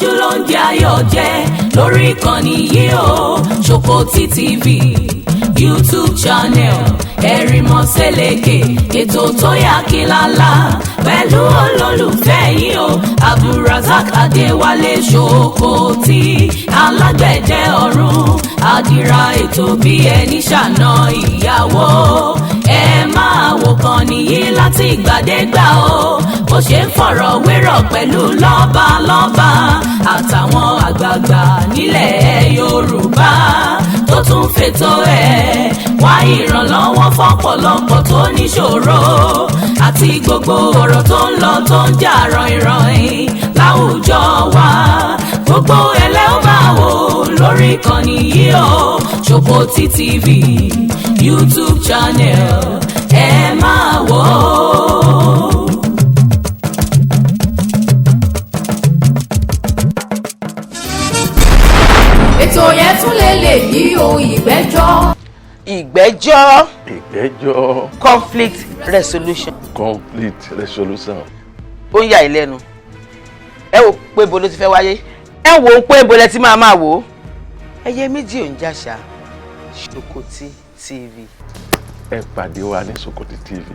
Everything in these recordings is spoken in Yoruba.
fojú ló ń jẹ ayọ̀ jẹ lórí ìkànnì yìí o Ṣòkòtì TV YouTube channel Ẹ̀rìnmọ́ Sẹ́lẹ̀kẹ̀ ètò tó yà kílálà pẹ̀lú olólùfẹ́ yìí o Abdulrasaq Adéwálé Ṣòkòtì alágbẹ̀dẹ ọ̀run àdìrà ètò bí ẹni ṣàna ìyàwó ẹ máa wò kàn nìyí láti ìgbàdégbà o bó ṣe ń fọ̀rọ̀ wérọ̀ pẹ̀lú lọ́balọ́ba àtàwọn àgbààgbà nílẹ̀ Yorùbá tó tún fètò ẹ̀ wá ìrànlọ́wọ́ fọ́pọ̀lọpọ̀ tó níṣòro àti gbogbo ọ̀rọ̀ tó ń lọ tó ń jà ràn-ìràn láwùjọ wa gbogbo ẹlẹ́ ó máa wò lórí ìkànnì yìí o Ṣòkòtì TV YouTube channel ẹ máa wò ó. ètò yẹn tún lè yí o ìgbẹ́jọ́. conflict resolution. ó ń yà í lẹ́nu ẹ wò pé ibo ló ti fẹ́ wáyé ẹ wò ó pé ibo lẹ ti máa wò ó ẹyẹ méjì ò ń jàṣà Ṣòkòtì TV. ẹ pàdé wa ní Ṣòkòtì TV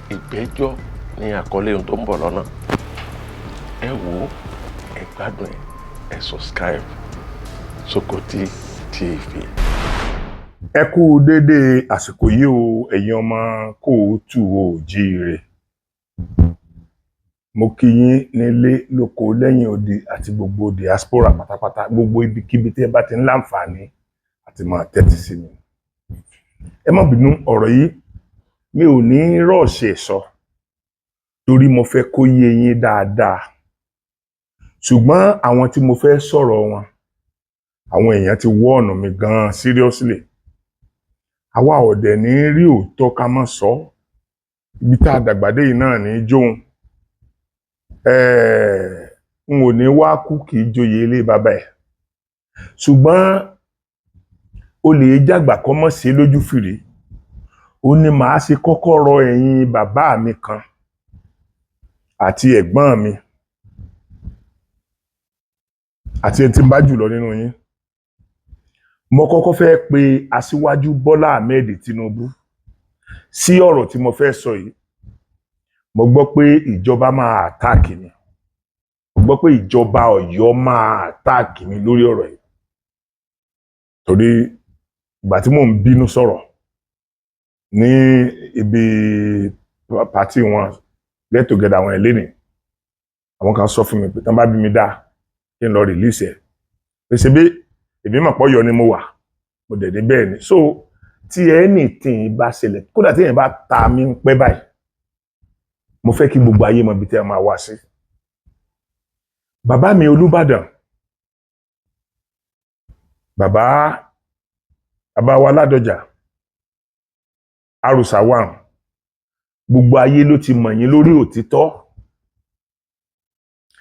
ìgbẹ́jọ́ ní àkọlé ohun tó ń bọ̀ lọ́nà ẹ wò ó ẹ gbádùn ẹ subscribe Ṣòkòtì TV. ẹ kú dédé àsìkò yìí o ẹ̀yin ọmọ kóòtù oòjíire mo kí yín nílé lóko lẹ́yìn odi àti gbogbo diaspora pátápátá gbogbo ibikíbi tí ẹ bá ti ń láǹfààní àti máa tẹ́tí sí mi. ẹ má bínú ọ̀rọ̀ yìí mi ò ní rọ̀ọ̀ṣẹ̀ sọ torí mo fẹ́ kó yé yín dáadáa ṣùgbọ́n àwọn tí mo fẹ́ sọ̀rọ̀ wọn àwọn èèyàn ti wọ́ ọ̀nà mi gan-an seriously àwa ọ̀dẹ̀ ní rí òótọ́ ká má sọ ibi tá a dàgbàdé yìí náà ní jóun n ò ní wá kú kì í joyè ilé bàbá ẹ̀ ṣùgbọ́n olè jàgbà kọ́ mọ́ sí lójú fìrí ó ní màá ṣe kọ́kọ́ rọ ẹ̀yin bàbá mi kan àti ẹ̀gbọ́n mi àti ẹni tí ń bá jùlọ nínú yín mo kọ́kọ́ fẹ́ pe aṣíwájú Bọ́lá Ahmed Tinubu sí ọ̀rọ̀ tí mo fẹ́ sọ yìí mo gbọ́ pé ìjọba máa àtáàkì mi mo gbọ́ pé ìjọba Ọ̀yọ́ máa àtáàkì mi lórí ọ̀rọ̀ yìí torí ìgbà tí mò ń bínú sọ̀rọ̀ ní ibi pàtí wọn get together àwọn ẹlẹ́nì àwọn kan sọ fún mi pé tán bá bí mi dá kí n lọ release ẹ̀ pé ṣe bí èmi mọ̀ pọ̀ yọ ni mo wà mo dẹ̀ bẹ́ẹ̀ ni so tí anything bá ṣẹlẹ̀ kódà tí èèyàn bá ta mi ń pẹ́ báyìí mo fẹ́ kí gbogbo ayé mọ ibi tí a máa wá sí. bàbá mi Olúbàdàn bàbá wa Ládọjà Àrùsà wà gbogbo ayé ló ti mọ̀ yín lórí òtítọ́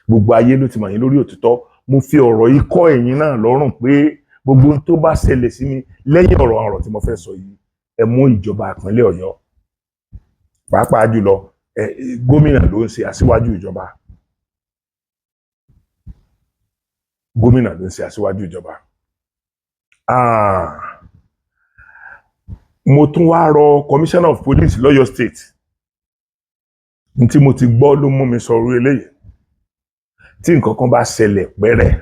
gbogbo ayé ló ti mọ̀ yín lórí òtítọ́ mo fi ọ̀rọ̀ yìí kọ́ ẹ̀yin náà lọ́rùn pé gbogbo ohun tó bá ṣẹlẹ̀ sí mi lẹ́yìn ọ̀rọ̀ tí mo fẹ́ sọ yìí ẹ mú ìjọba ìpínlẹ̀ Ọ̀yọ́ pàápàá jùlọ gómìnà ló ń ṣe aṣíwájú ìjọba gómìnà ló ń ṣe aṣíwájú ìjọba mo tún wá rọ commissioner of police lọ́yọ́ state ní tí mo ti gbọ́ ló mú mi sọ orí eléyìí tí nǹkan kan bá ṣẹlẹ̀ pẹ́rẹ́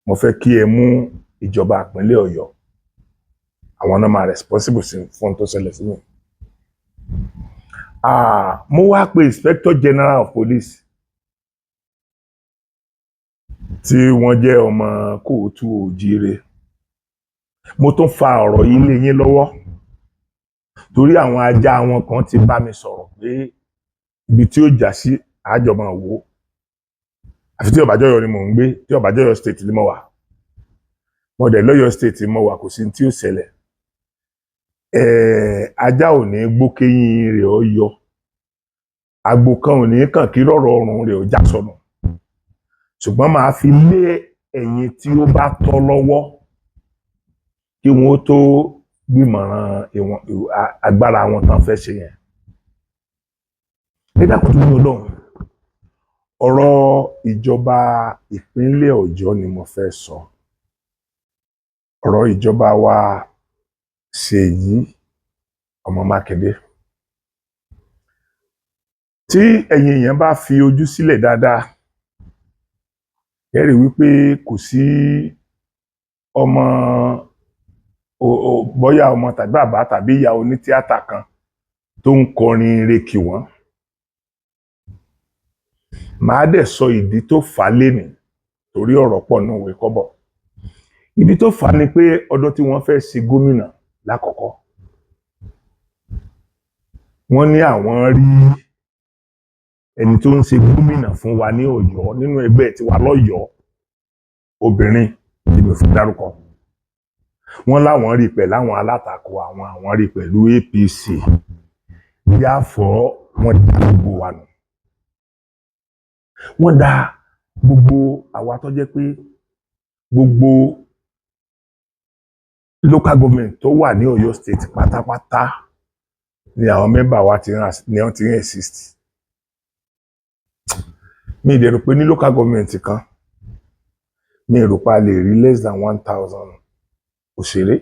mo fẹ́ kí ẹ mú ìjọba ìpínlẹ̀ Ọ̀yọ́ àwọn náà máa responsible fún tó ṣẹlẹ̀ sí mi. mo wá pe inspector general of police tí wọ́n jẹ́ ọmọ kóòtù oòjíire mo tún fa ọ̀rọ̀ yìí lé yín lọ́wọ́ torí àwọn ajá wọn kan ti bá mi sọ̀rọ̀ pé ibi tí ó jà sí àjọmọ̀ wò àfi tí Ọbájọ́yọ̀ ni mò ń gbé tí Ọbájọ́yọ̀ state ni mo wà mo dẹ̀ lọ́yọ̀ state mo wà kò sí tí ó ṣẹlẹ̀ ajá ò ní gbókéyìn rẹ̀ ọ yọ àgbò kan ò ní kàn kí rọ̀rọ̀ ọrùn rẹ̀ ó já sọnù ṣùgbọ́n màá fi lé ẹ̀yin tí ó bá tọ́ lọ́wọ́ kí wọ́n tó gbìmọ̀ràn agbára wọn tán fẹ́ ṣe yẹn. ẹ dákun tó ní Ọlọ́run ọ̀rọ̀ ìjọba ìpínlẹ̀ Ọ̀yọ́ ni mo fẹ́ sọ. Ọ̀rọ̀ ìjọba wa Ṣèyí ọmọ Mákindé. Tí ẹ̀yin èèyàn bá fi ojú sílẹ̀ dáadáa, ẹ rí wípé kò sí ọmọ bóyá ọmọ tàbí bàbá tàbí ìyá onítíátà kan tó ń kọrin ire kí wọ́n. Màá dẹ̀ sọ ìdí tó fà á lénìí torí ọ̀rọ̀ pọ̀ náà wé kọ́bọ̀. Ìdí tó fà á ni pé ọdún tí wọ́n fẹ́ ṣe gómìnà lákọ̀ọ́kọ́, wọ́n ní àwọn rí ẹni tó ń ṣe gómìnà fún wa ní Ọ̀yọ́ nínú ẹgbẹ́ tiwa lọ́yọ̀ọ́, obìnrin tí mi fi dárúkọ. Wọ́n láwọn rí pẹ̀lú àwọn alátakò àwọn rí pẹ̀lú APC. Yáfọ́ wọ́n dá gbogbo wa nù. Wọ́n dá gbogbo àwa tó jẹ́ pé gbogbo local government tó wà ní Ọ̀yọ́ state pátápátá ni àwọn mẹ́mbà wa ti ń exist. Mi dẹ̀ rò pé ní local government kan mi rò pé a lè rí less than 1,000 òṣèré.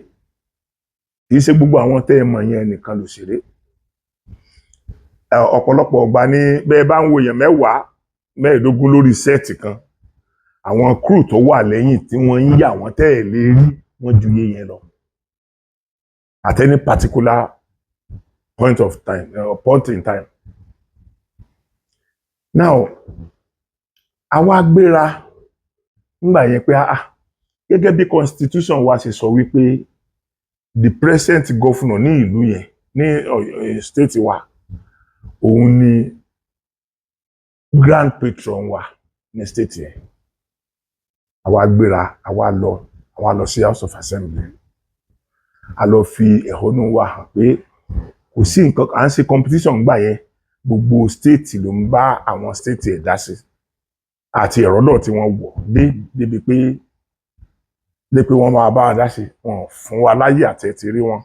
Kì í ṣe gbogbo àwọn tẹ́ ẹ mọ̀ yẹn nìkan lòṣèré. Ọ̀pọ̀lọpọ̀ ọgbà ní bẹ́ẹ̀ bá ń wo èèyàn 10, 15 lórí sẹ́ẹ̀tì kan, àwọn crew tó wà lẹ́yìn tí wọ́n ń yà wọ́n tẹ́ ẹ̀ lè rí wọ́n ju iye yẹn lọ. At any particular point in time. Now, àwa gbéra nígbà yẹn pé gẹ́gẹ́ bí constitution wa ṣe sọ wípé the present governor ní ìlú yẹn ní state wa, òun ni grand patron wa ní state yẹn. Àwa gbéra, àwa lọ sí House of Assembly. A lọ fi ẹ̀hónú wa hàn pé kò sí nǹkan, à ń ṣe competition gbà yẹn, gbogbo state ló ń bá àwọn state ẹ̀ dá sí. Àti ẹ̀rọ náà tí wọ́n wọ̀ débi pé wọ́n máa bá wa dá sí, wọn fún wa láyé àti ẹ̀ ti rí wọn.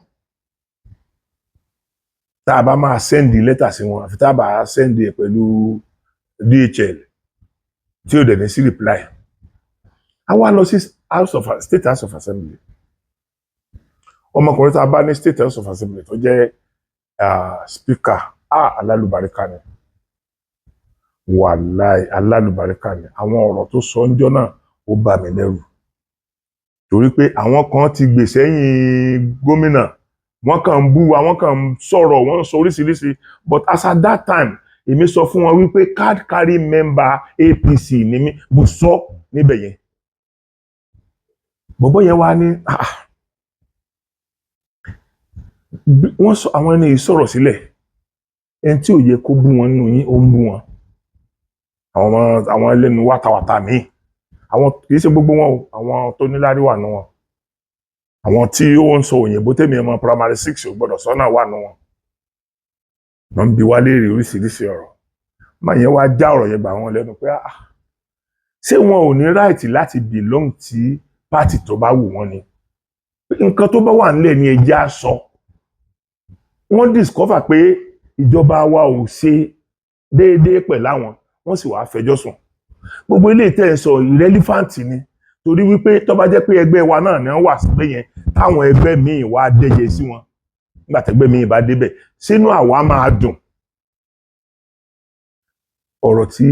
Tá a bá máa send letter sí wọn, àfi tá a bá send ẹ̀ pẹ̀lú DHL tí ó dẹ̀ ní sí reply. A wá lọ sí State House of Assembly. Ọmọkùnrin tá a bá ní State House of Assembly tó jẹ́ speaker, alálùbáríkà ni. Wàláì alálùbáríkà ni. Àwọn ọ̀rọ̀ tó sọ ńjọ́ náà ó bà mí lẹ́rù. Torí pé àwọn kan ti gbè sẹ́yìn gómìnà, wọ́n kàn ń bú wa, wọ́n kàn ń sọ̀rọ̀, wọ́n ń sọ oríṣiríṣi. But as at that time, èmi sọ fún wọn wípé card carry member APC ni mí, mo sọ níbẹ̀ yẹn. Bọ̀bọ́ yẹn wá ní wọ́n sọ àwọn ẹni yìí sọ̀rọ̀ sílẹ̀, ẹni tí ò yẹ kó bú wọn nínú yín ó ń bú wọn. Àwọn ẹlẹ́nu wátawàta míì, àwọn kì í ṣe gbogbo wọn o, àwọn tó níláárí wà nù wọn. Àwọn tí ó ń sọ òyìnbó tèmi ọmọ primary 6 ò gbọdọ̀ sọ́nà wà nù wọn. Wọ́n ń bi wá léèrè oríṣiríṣi ọ̀rọ̀. Máa yẹn wá já ọ̀rọ̀ yẹn gbà wọ́n lẹ́nu pé ṣé wọn ò ní right láti belong tí party tó bá wù wọ́n ni? Nǹkan tó bá wà nílẹ̀ ni ẹjẹ́ á sọ. Wọ́n discover pé ìjọba wa ò ṣe déédéé pẹ̀lú àwọn, wọ́n sì wá fẹjọ́ sùn. Gbogbo ilé tẹ́ ẹ sọ irrelevant ni, torí wípé tó bá jẹ́ pé ẹgbẹ́ wa náà ni wọ́n wà síbẹ̀ yẹn, táwọn ẹgbẹ́ míì wá dẹ́jẹ sí wọn, nígbà tẹ́gbẹ́ míì bá débẹ̀, sínú àwa máa dùn. Ọ̀rọ̀ tí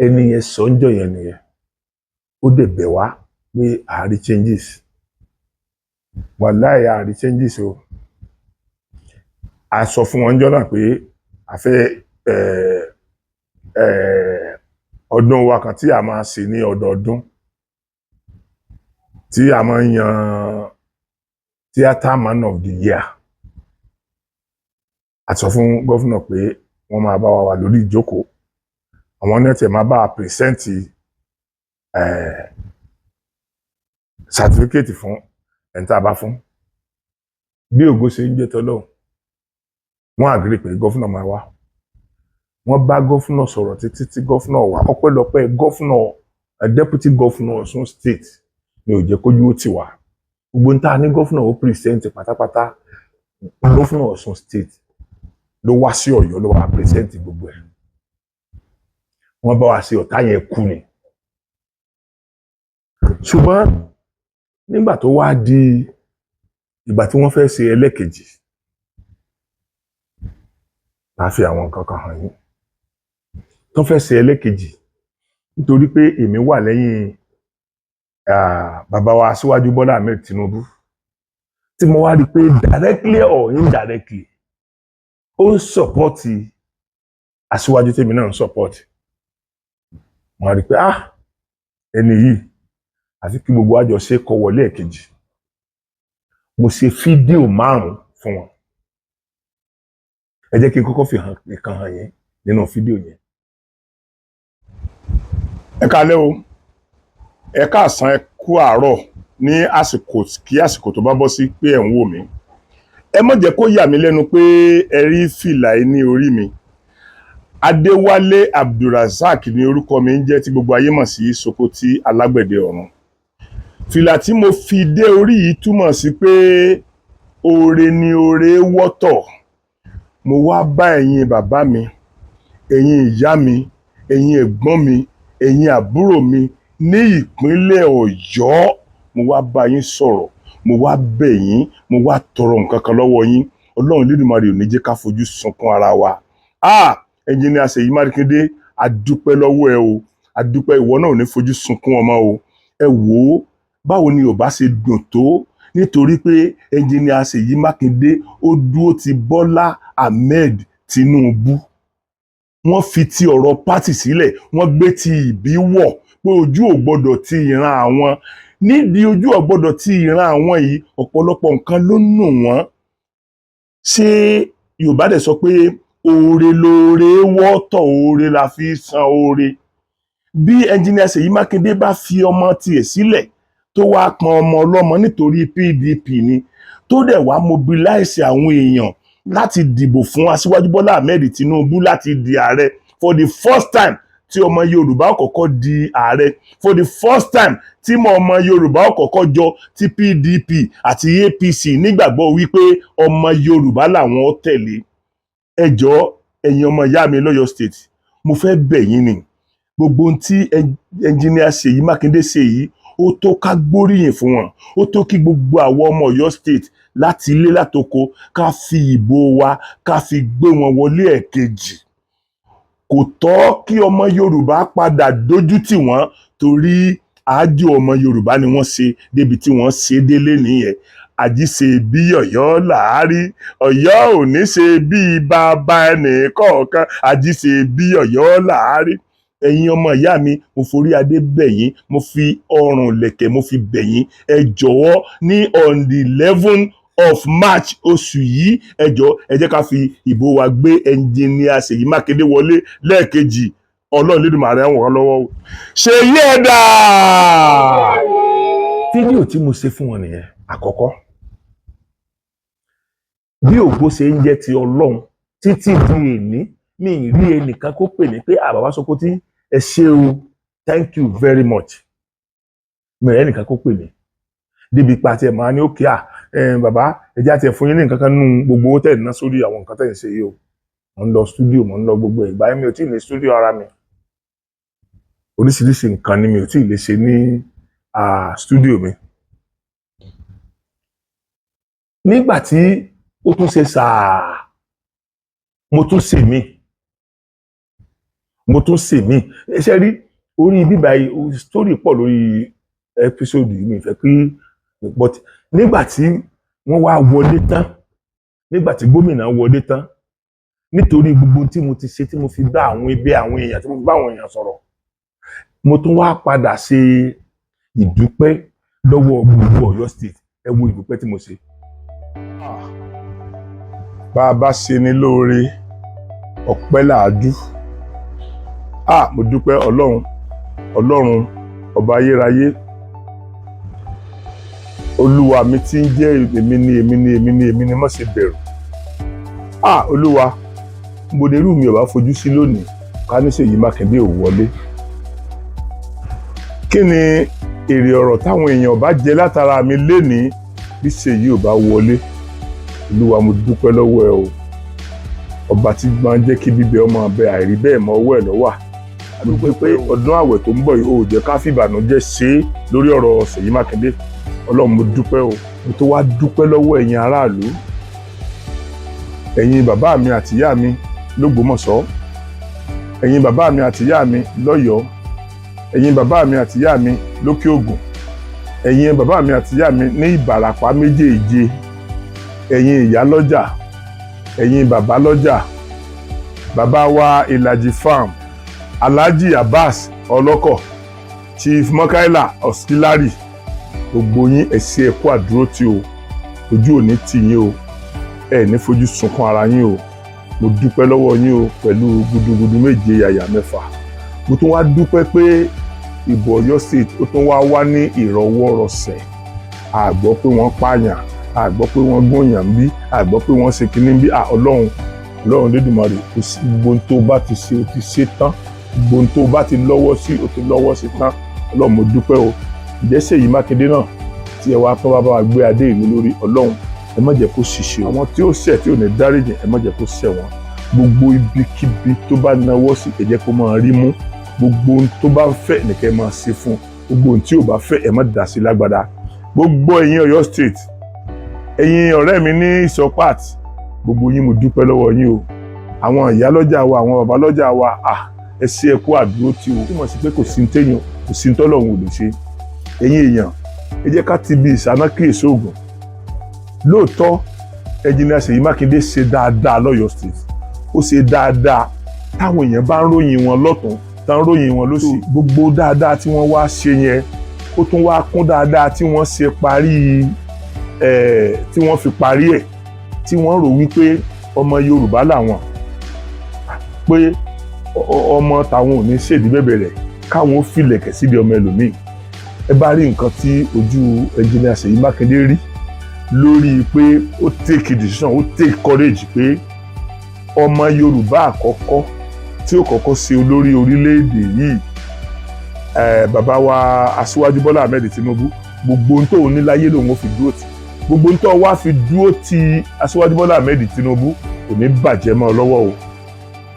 ẹni yẹn sọ ń jọ yẹn nìyẹn. Ó dẹ̀ bẹ̀ wá pé àárí changes. Wàláhì àárí changes o. A sọ fún wọn jọ náà pé a fẹ́ ọdún wa kan tí a máa ṣe ní ọdọọdún, tí a máa ń yan theatre man of the year. A sọ fún gọ́fúnà pé wọ́n máa bá wa wà lórí ìjókòó. Àwọn nẹ́tẹ̀ máa bá a present certificate fún ẹni tá a bá fún. Bí ògo ṣe ń jẹ́ tọ́lọ́hun, wọ́n agree pé gọ́fúnà máa wá. Wọ́n bá gọ́fúnà sọ̀rọ̀ títí tí gọ́fúnà wá. Ọpẹ́lọpẹ́ gọ́fúnà deputy governor Ọ̀ṣun state ni ò jẹ́ kójú ó tì wá. Gbogbo ń ta ní gọ́fúnà ó present pátápátá. Gọ́fúnà Ọ̀ṣun state ló wá sí Ọ̀yọ́ ló wá present gbogbo ẹ̀. wọ́n bá wa ṣe ọ̀tá yẹn kú ni. Ṣùgbọ́n nígbà tó wá di ìgbà tí wọ́n fẹ́ ṣe ẹlẹ́kejì, máa fi àwọn nǹkan kan hàn yín. Tó fẹ́ ṣe ẹlẹ́kejì nítorí pé èmi wà lẹ́yìn bàbá wa Aṣíwájú Bọ́lá Ahmed Tinubu, tí mo wá rí i pé directly or indirectly ó ń sọ̀pọ́tì Aṣíwájú tèmi náà ń sọ̀pọ́tì. Mo wá rí i pé ẹni yìí àti kí gbogbo àjọ ṣe kọ wọlé ẹ̀kejì. Mo ṣe fídíò 5 fún wọn. Ẹ jẹ́ kí n kọ́kọ́ fi ìkan hàn yín nínú fídíò yẹn. Ẹ káalẹ́ o, ẹ káàsán, ẹ kú àárọ̀ ní àsìkò tó bá bọ́ sí pé ẹ̀ ń wò mí. Ẹ má jẹ́ kó yà mí lẹ́nu pé ẹ rí fìlà ní orí mi. Adéwálé Abdulrasaq ni orúkọ mi ń jẹ́ tí gbogbo ayé mọ̀ sí Sokoti Alágbẹ̀dẹ Ọ̀run. Fìlà tí mo fi dé orí yìí túmọ̀ sí pé oore ni oore wọ́tọ̀. Mo wá bá ẹ̀yin bàbá mi, ẹ̀yin ìyá mi, ẹ̀yin ẹ̀gbọ́n mi, ẹ̀yin àbúrò mi ní ìpínlẹ̀ Ọ̀yọ́. Mo wá bá yín sọ̀rọ̀, mo wá bẹ̀ yín, mo wá tọrọ nǹkan kan lọ́wọ́ yín. Ọlọ́run Elédùmarè ò ní jẹ́ ká fojú sunkún ara wa. Engineer Ṣèyí Mákindé, a dúpẹ́ lọ́wọ́ ẹ o, a dúpẹ́, ìwọ náà ò ní fojú sunkún ọmọ o. Ẹ wò ó, báwo ni ò bá ṣe dùn tó nítorí pé Engineer Ṣèyí Mákindé ó dúró ti Bọ́lá Ahmed Tinubu. Wọ́n fi ti ọ̀rọ̀ pátì sílẹ̀, wọ́n gbé ti ìbí wọ̀ pé ojú ò gbọ́dọ̀ ti ìran àwọn. Nídìí ojú ò gbọ́dọ̀ ti ìran àwọn yìí, ọ̀pọ̀lọpọ̀ nǹkan ló nù wọ́n. Ṣé Yorùbá dẹ̀ sọ pé oore lóore wọ́tọ̀, oore la fi san oore. Bí Engineer Ṣèyí Mákindé bá fi ọmọ tiẹ̀ sílẹ̀ tó wá pọn ọmọ ọlọ́mọ nítorí PDP ni, tó dẹ̀ wá mobilize àwọn èèyàn láti dìbò fún Aṣíwájú Bọ́lá Ahmed Tinubu láti di ààrẹ for the first time tí ọmọ Yorùbá kọ́kọ́ di ààrẹ, for the first time tí ọmọ Yorùbá kọ́kọ́ jọ tí PDP àti APC nígbàgbọ́ wípé ọmọ Yorùbá làwọn tẹ̀lé. Ẹ jọ̀ọ́ ẹ̀yin ọmọ ìyá mi lọ́yọ̀ state, mo fẹ́ bẹ̀ yín ni, gbogbo ohun tí Engineer Ṣèyí Mákindé ṣe yìí ó tó ká gbóríyìn fún wọn, ó tó kí gbogbo àwọn ọmọ Ọ̀yọ́ state láti ilé látoko ká fi ìbò wa ká fi gbé wọn wọlé ẹ̀kejì. Kò tọ́ kí ọmọ Yorùbá padà dójú tì wọ́n torí àájò ọmọ Yorùbá ni wọ́n ṣe débi tí wọ́n ṣe délé nìyẹn. Àjíṣe bí Ọ̀yọ́ làárí, Ọ̀yọ́ ò ní ṣe bí bàbá ẹnì kọ̀ọ̀kan, àjíṣe bí Ọ̀yọ́ làárí. Ẹ̀yin ọmọ ìyá mi, mo forí adé bẹ̀ yín, mo fi ọrùn lẹ̀kẹ̀ mo fi bẹ̀ yín. Ẹ jọ̀wọ́ ní on the 11th of March oṣù yìí, ẹ jọ̀ọ́ ẹ jẹ́ ká fi ìbò wa gbé Engineer Ṣèyí Mákindé wọlé lẹ́ẹ̀kejì. Ọlọ́run Elédùmarè ràn wọ́n lọ́wọ́. Ṣèyí ẹ̀dá! Fídíò tí mo ṣe fún wọn nìyẹn àkọ́kọ́. Bí ògo ṣe ń jẹ́ ti Ọlọ́run títí di èní, mi ì rí ẹnìkan kó pè mí pé bàbá Sokoti ẹ ṣé o, thank you very much. Mi ì rí ẹnìkan kó pè mí débi pa tiẹ̀ máa ní òkè bàbá ẹjẹ́ àti ẹ̀fún yín ní nǹkan kan nínú gbogbo owó tẹ̀ ná sórí àwọn nǹkan tẹ̀ ń ṣe yìí o. Mo ń lọ stúdíò, mo ń lọ gbogbo ẹ̀. Ìgbà yẹn mi ò tí ì lè stúdíò ara mi. Oríṣiríṣi nǹkan ni mi ò tí ì lè ṣe ní stúdíò mi. Nígbà tí ó tún ṣe sáà, mo tún ṣe mí. Ṣé rí orí bíbá yìí story pọ̀ lórí episode yìí, mi fẹ́ kí but nígbà tí wọ́n wá wọlé tán, nígbà tí gómìnà wọlé tán, nítorí gbogbo tí mo ti ṣe tí mo fi bá àwọn ẹgbẹ́ àwọn èèyàn tí mo fi bá àwọn èèyàn sọ̀rọ̀, mo tún wá padà ṣe ìdúpẹ́ lọ́wọ́ gbogbo Ọ̀yọ́ state. Ẹ wo ìdúpẹ́ tí mo ṣe. Bá a bá ṣe ní lóore ọpẹ́ làádú. Mo dúpẹ́ Ọlọ́run ọba ayérayé, Olúwa mi tí ń jẹ́ èmi ni má ṣe bẹ̀rù. Olúwa, mo lè rú mi ò bá fojú sí lónìí ká ní Ṣèyí Mákindé ò wọlé. Kí ni èrè ọ̀rọ̀ táwọn èèyàn bá jẹ látara mi lénìí bí Ṣèyí ò bá wọlé? Olúwa, mo dúpẹ́ lọ́wọ́ ẹ o, ọba tí máa ń jẹ́ kí bíbẹ ọmọ abẹ àìrí bẹ́ẹ̀ mọ ọwọ́ ẹ̀ lọ́wà. mo dúpẹ́ pé ọdún àwẹ̀ tó ń bọ̀ yìí ò jẹ́ ká fi ìbànújẹ́ ṣe é lórí ọ̀rọ̀ Ṣèyí Mákindé. Ọlọ́run mo dúpẹ́ o. Mo tó wá dúpẹ́ lọ́wọ́ ẹ̀yin aráàlú, ẹ̀yin bàbá mi àti ìyá mi l'Ógbómọ̀ṣọ́, ẹ̀yin bàbá mi àti ìyá mi l'Ọ́yọ́, ẹ̀yin bàbá mi àti ìyá mi lókè Ògùn, ẹ̀yin bàbá mi àti ìyá mi ní Ìbàràpá méjèèje, ẹ̀yin ìyá lọ́jà, ẹ̀yin bàbá lọ́jà, bàbá wa Ìlàjì farm, Alhaji Abbas Ọlọ́kọ̀, Chief Mukaila Auxiliary, gbogbo yín ẹ ṣé ẹ kú àdúró tí o, ojú ò ní tì yín o, ẹ ní fojú sunkún ara yín o. Mo dúpẹ́ lọ́wọ́ yín o pẹ̀lú gudugudu méje yàyà mẹ́fà. Mo tún wá dúpẹ́ pé ìbò Ọ̀yọ́ state ó tún wá ní ìrọwọ́rọsẹ̀. A gbọ́ pé wọ́n pààyàn, a gbọ́ pé wọ́n gbóyàn bí, a gbọ́ pé wọ́n ṣe kinní bí. Ọlọ́run Lédùmarè, kò sí gbogbo tó bá ti ṣe o ti ṣe tán, gbogbo tó bá ti lọ́wọ́ sí o ti lọ́wọ́ sí tán. Ọlọ́run mo dúpẹ́ o. Ǹjẹ́ Ṣèyí Mákindé náà tí ẹ wá tán bá wa gbé adé ìlú lórí, Ọlọ́run ẹ má jẹ́ kó ṣìṣe o. Àwọn tí ó ṣẹ̀ tí ò ní dáríjì ẹ má jẹ́ kó ṣẹ̀ wọ́n. Gbogbo ibikíbi tó bá nawọ́ sí ẹ jẹ́ kó máa rí mú. Gbogbo ohun tó bá fẹ́ nìkẹ́ máa ṣe fún. Gbogbo ohun tí ò bá fẹ́ ẹ má dà sí lágbádá. Gbogbo ẹ̀yin Ọ̀yọ́ state, ẹ̀yin ọ̀rẹ́ mi ní Ìsọpàt, gbogbo yín mo dúpẹ́ lọ́wọ́ yín o. Àwọn ìyá lọ́jà wa, àwọn bàbá lọ́jà wa, ẹ ṣé ẹ kú àdúró tí o. Ó mọ̀ sí pé kò sí téèyàn, kò sí tọ́lọ́run ò lè ṣe. Ẹ̀yin èèyàn, ẹ jẹ́ ká ti bi ìsáná kíyèsí Ògùn. Lóòótọ́ Engineer Ṣèyí Mákindé ṣe dáadáa lọ́yọ́ state, ó ṣe dáadáa. Táwọn èèyàn bá ń ròyìn wọn lọ́tún, tán ń ròyìn wọn lósì, gbogbo dáadáa tí wọ́n wá ṣe yẹn ó tún wá kún dáadáa tí wọ́n ṣe parí tí wọ́n fi parí ẹ̀, tí wọ́n rò wípé ọmọ Yorùbá làwọn, pé ọmọ táwọn ò ní ṣèdí bẹ̀bẹ̀ rẹ̀ káwọn ó filẹ̀kẹ̀ síbi ọmọ ẹlòmíì. Ẹ bá rí nǹkan tí ojú Engineer Ṣèyí Mákindé rí lórí pé ó take decision, ó take courage pé ọmọ Yorùbá àkọ́kọ́ tí ó kọ́kọ́ ṣe olórí orílẹ̀-èdè yìí, bàbá wa Aṣíwájú Bọ́lá Ahmed Tinubu, gbogbo ohun tó ní láyé lòun ó fi dúró tì. Gbogbo ohun tó wá fi dúró ti Aṣíwájú Bọ́lá Ahmed Tinubu kò ní bàjẹ́ mọ́ ọ lọ́wọ́ o.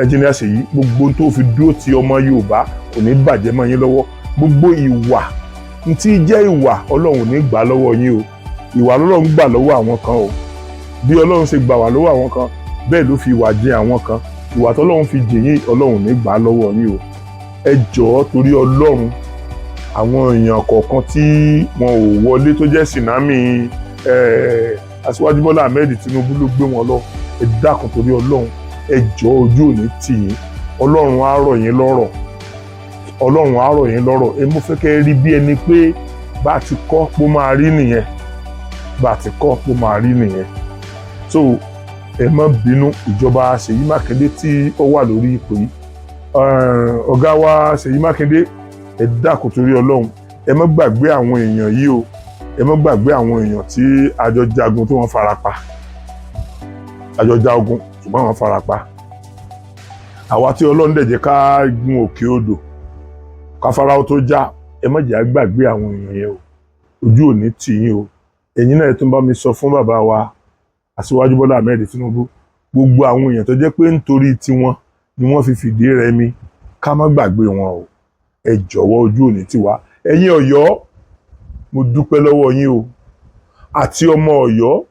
Engineer Ṣèyí, gbogbo ohun tó fi dúró ti ọmọ Yorùbá kò ní bàjẹ́ mọ́ yín lọ́wọ́. Gbogbo ìwà tí jẹ́ ìwà Ọlọ́run ò ní gbà lọ́wọ́ yín o. Ìwà Ọlọ́run gbà lọ́wọ́ àwọn kan o. Bí Ọlọ́run ṣe gbà wà lọ́wọ́ àwọn kan, bẹ́ẹ̀ ló fi ìwà jẹ àwọn kan. Ìwà tọ́lọ́run fi jẹ yín, Ọlọ́run ní gbà lọ́wọ́ yín o. Ẹ jọ̀ọ́ torí Ọlọ́run, àwọn èèyàn kọ̀ọ̀kan tí wọn ò wọlé tó jẹ́ tsunami Aṣíwájú Bọ́lá Ahmed Tinubu ló gbé wọn lọ. Ẹ dákun torí Ọlọ́run, ẹ jọ̀ọ́ ojú ò ní tì yín. Ọlọ́run á rọ̀ yín lọ́rọ̀. Ọlọ́run á rọ̀ yín lọ́rọ̀. Ẹ mú fẹ́ kẹ́ rí bí ẹni pé bá a ti kọ́ pé ó máa rí nìyẹn. Bá a ti kọ́ pé ó máa rí nìyẹn. So ẹ má bínú ìjọba Ṣèyí Mákindé tí ó wà lórí ipò yìí. Ọ̀gá wa Ṣèyí Mákindé, ẹ dákun torí Ọlọ́run, ẹ má gbàgbé àwọn èèyàn yìí o. Ẹ má gbàgbé àwọn èèyàn tí àjọ jagun tí wọ́n farapa. Àjọ jagun ṣùgbọ́n wọ́n farapa. Àwa tí Ọlọ́run dẹ̀ jẹ́ ká gun òkè odò, ká Fáráò tó já, ẹ má jẹ́ á gbàgbé àwọn èèyàn yẹn o. Ojú ò ní tì yín o. Ẹ̀yin náà tún bá mi sọ fún bàbá wa Aṣíwájú Bọ́lá Ahmed Tinubu, gbogbo àwọn èèyàn tó jẹ́ pé nítorí tiwọn ni wọ́n fi fìdí rẹmi, ká má gbàgbé wọn o. Ẹ jọ̀wọ́ ojú ò ní tì wá. Ẹ̀yin Ọ̀yọ́, mo dúpẹ́ lọ́wọ́ yín o. Àti ọmọ Ọ̀yọ́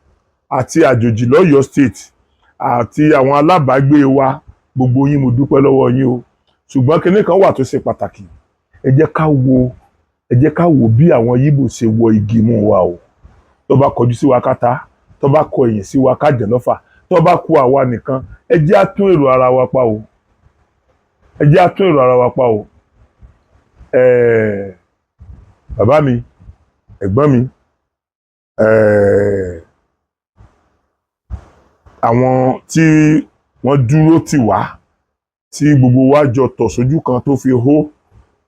àti àjòjì lọ́yọ́ state àti àwọn alábàágbé wa, gbogbo yín mo dúpẹ́ lọ́wọ́ yín o. Ṣùgbọ́n kinní kan wà tó ṣe pàtàkì. Ẹ jẹ́ ká wo bí àwọn Yíbò ṣe wọ igi mú wa o. Tó bá kọjú sí wa káta, tó bá kọ ẹ̀yìn sí wa ká jẹ lọ́fà, tó bá kù àwa nìkan, ẹ jẹ́ á tún èrò ara wa pa o. Ẹ jẹ́ á tún èrò ara wa pa o. Bàbá mi, ẹ̀gbọ́n mi, àwọn tí wọ́n dúró tì wá, tí gbogbo wa jọ tọ̀ sójú kan tó fi hó.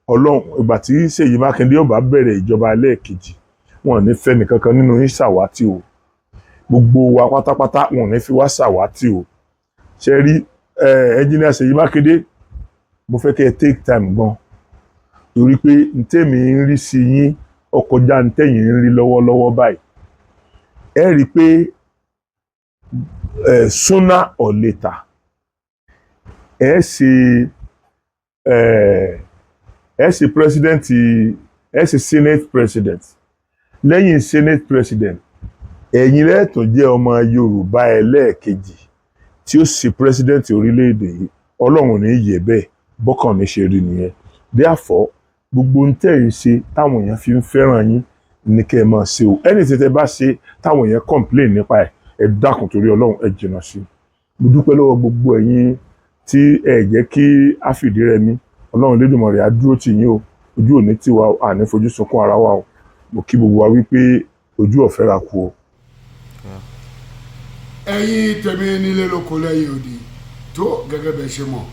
Ọlọ́run, ìgbà tí Ṣèyí Mákindé ó bá bẹ̀rẹ̀ ìjọba ẹlẹ́ẹ̀kejì, wọn ò ní fẹ́ nìkankan nínú yín ṣàwátì o. Gbogbo wa pátápátá wọn ò ní fi wá ṣàwátì o. Ṣé rí Engineer Ṣèyí Mákindé, mo fẹ́ kẹ́ ẹ take time gan. Torí pé ntẹ́mi ń rí sí yín ó kọjá ntẹ́yìn ń rí lọ́wọ́lọ́wọ́ báyìí. Ẹ rí pé sooner or later ẹ ṣe ẹ ṣe president ẹ ṣe senate president lẹ́yìn senate president ẹ̀yin lẹ́tọ̀ọ́ jẹ́ ọmọ Yorùbá ẹlẹ́ẹ̀kejì tí ó ṣe president orílẹ̀-èdè yìí Ọlọ́run ní yẹ bẹ́ẹ̀ bọ́kàn mi ṣe rí nìyẹn therefore gbogbo ń tẹ̀ ń ṣe táwọn èèyàn fi ń fẹ́ràn yín ní kẹ́ ẹ máa ṣe o ẹni tí tẹ́ bá ṣe táwọn èèyàn complain nípa ẹ dákun torí Ọlọ́run ẹ jìnnà sí mo dúpẹ́ lọ́wọ́ gbogbo ẹ̀yin tí ẹ jẹ́ kí a fìdí rẹmi Ọlọ́run Lédùmarè á dúró tì yín o ojú òní tiwa àní fojú sunkún ara wa o mo kí gbogbo wa wípé ojú ọ̀fẹ́ ra kú o. ẹ̀yin tèmi nílé lóko lẹ́yìn òdì tó gẹ́gẹ́ bẹ́ẹ̀ ṣe mọ̀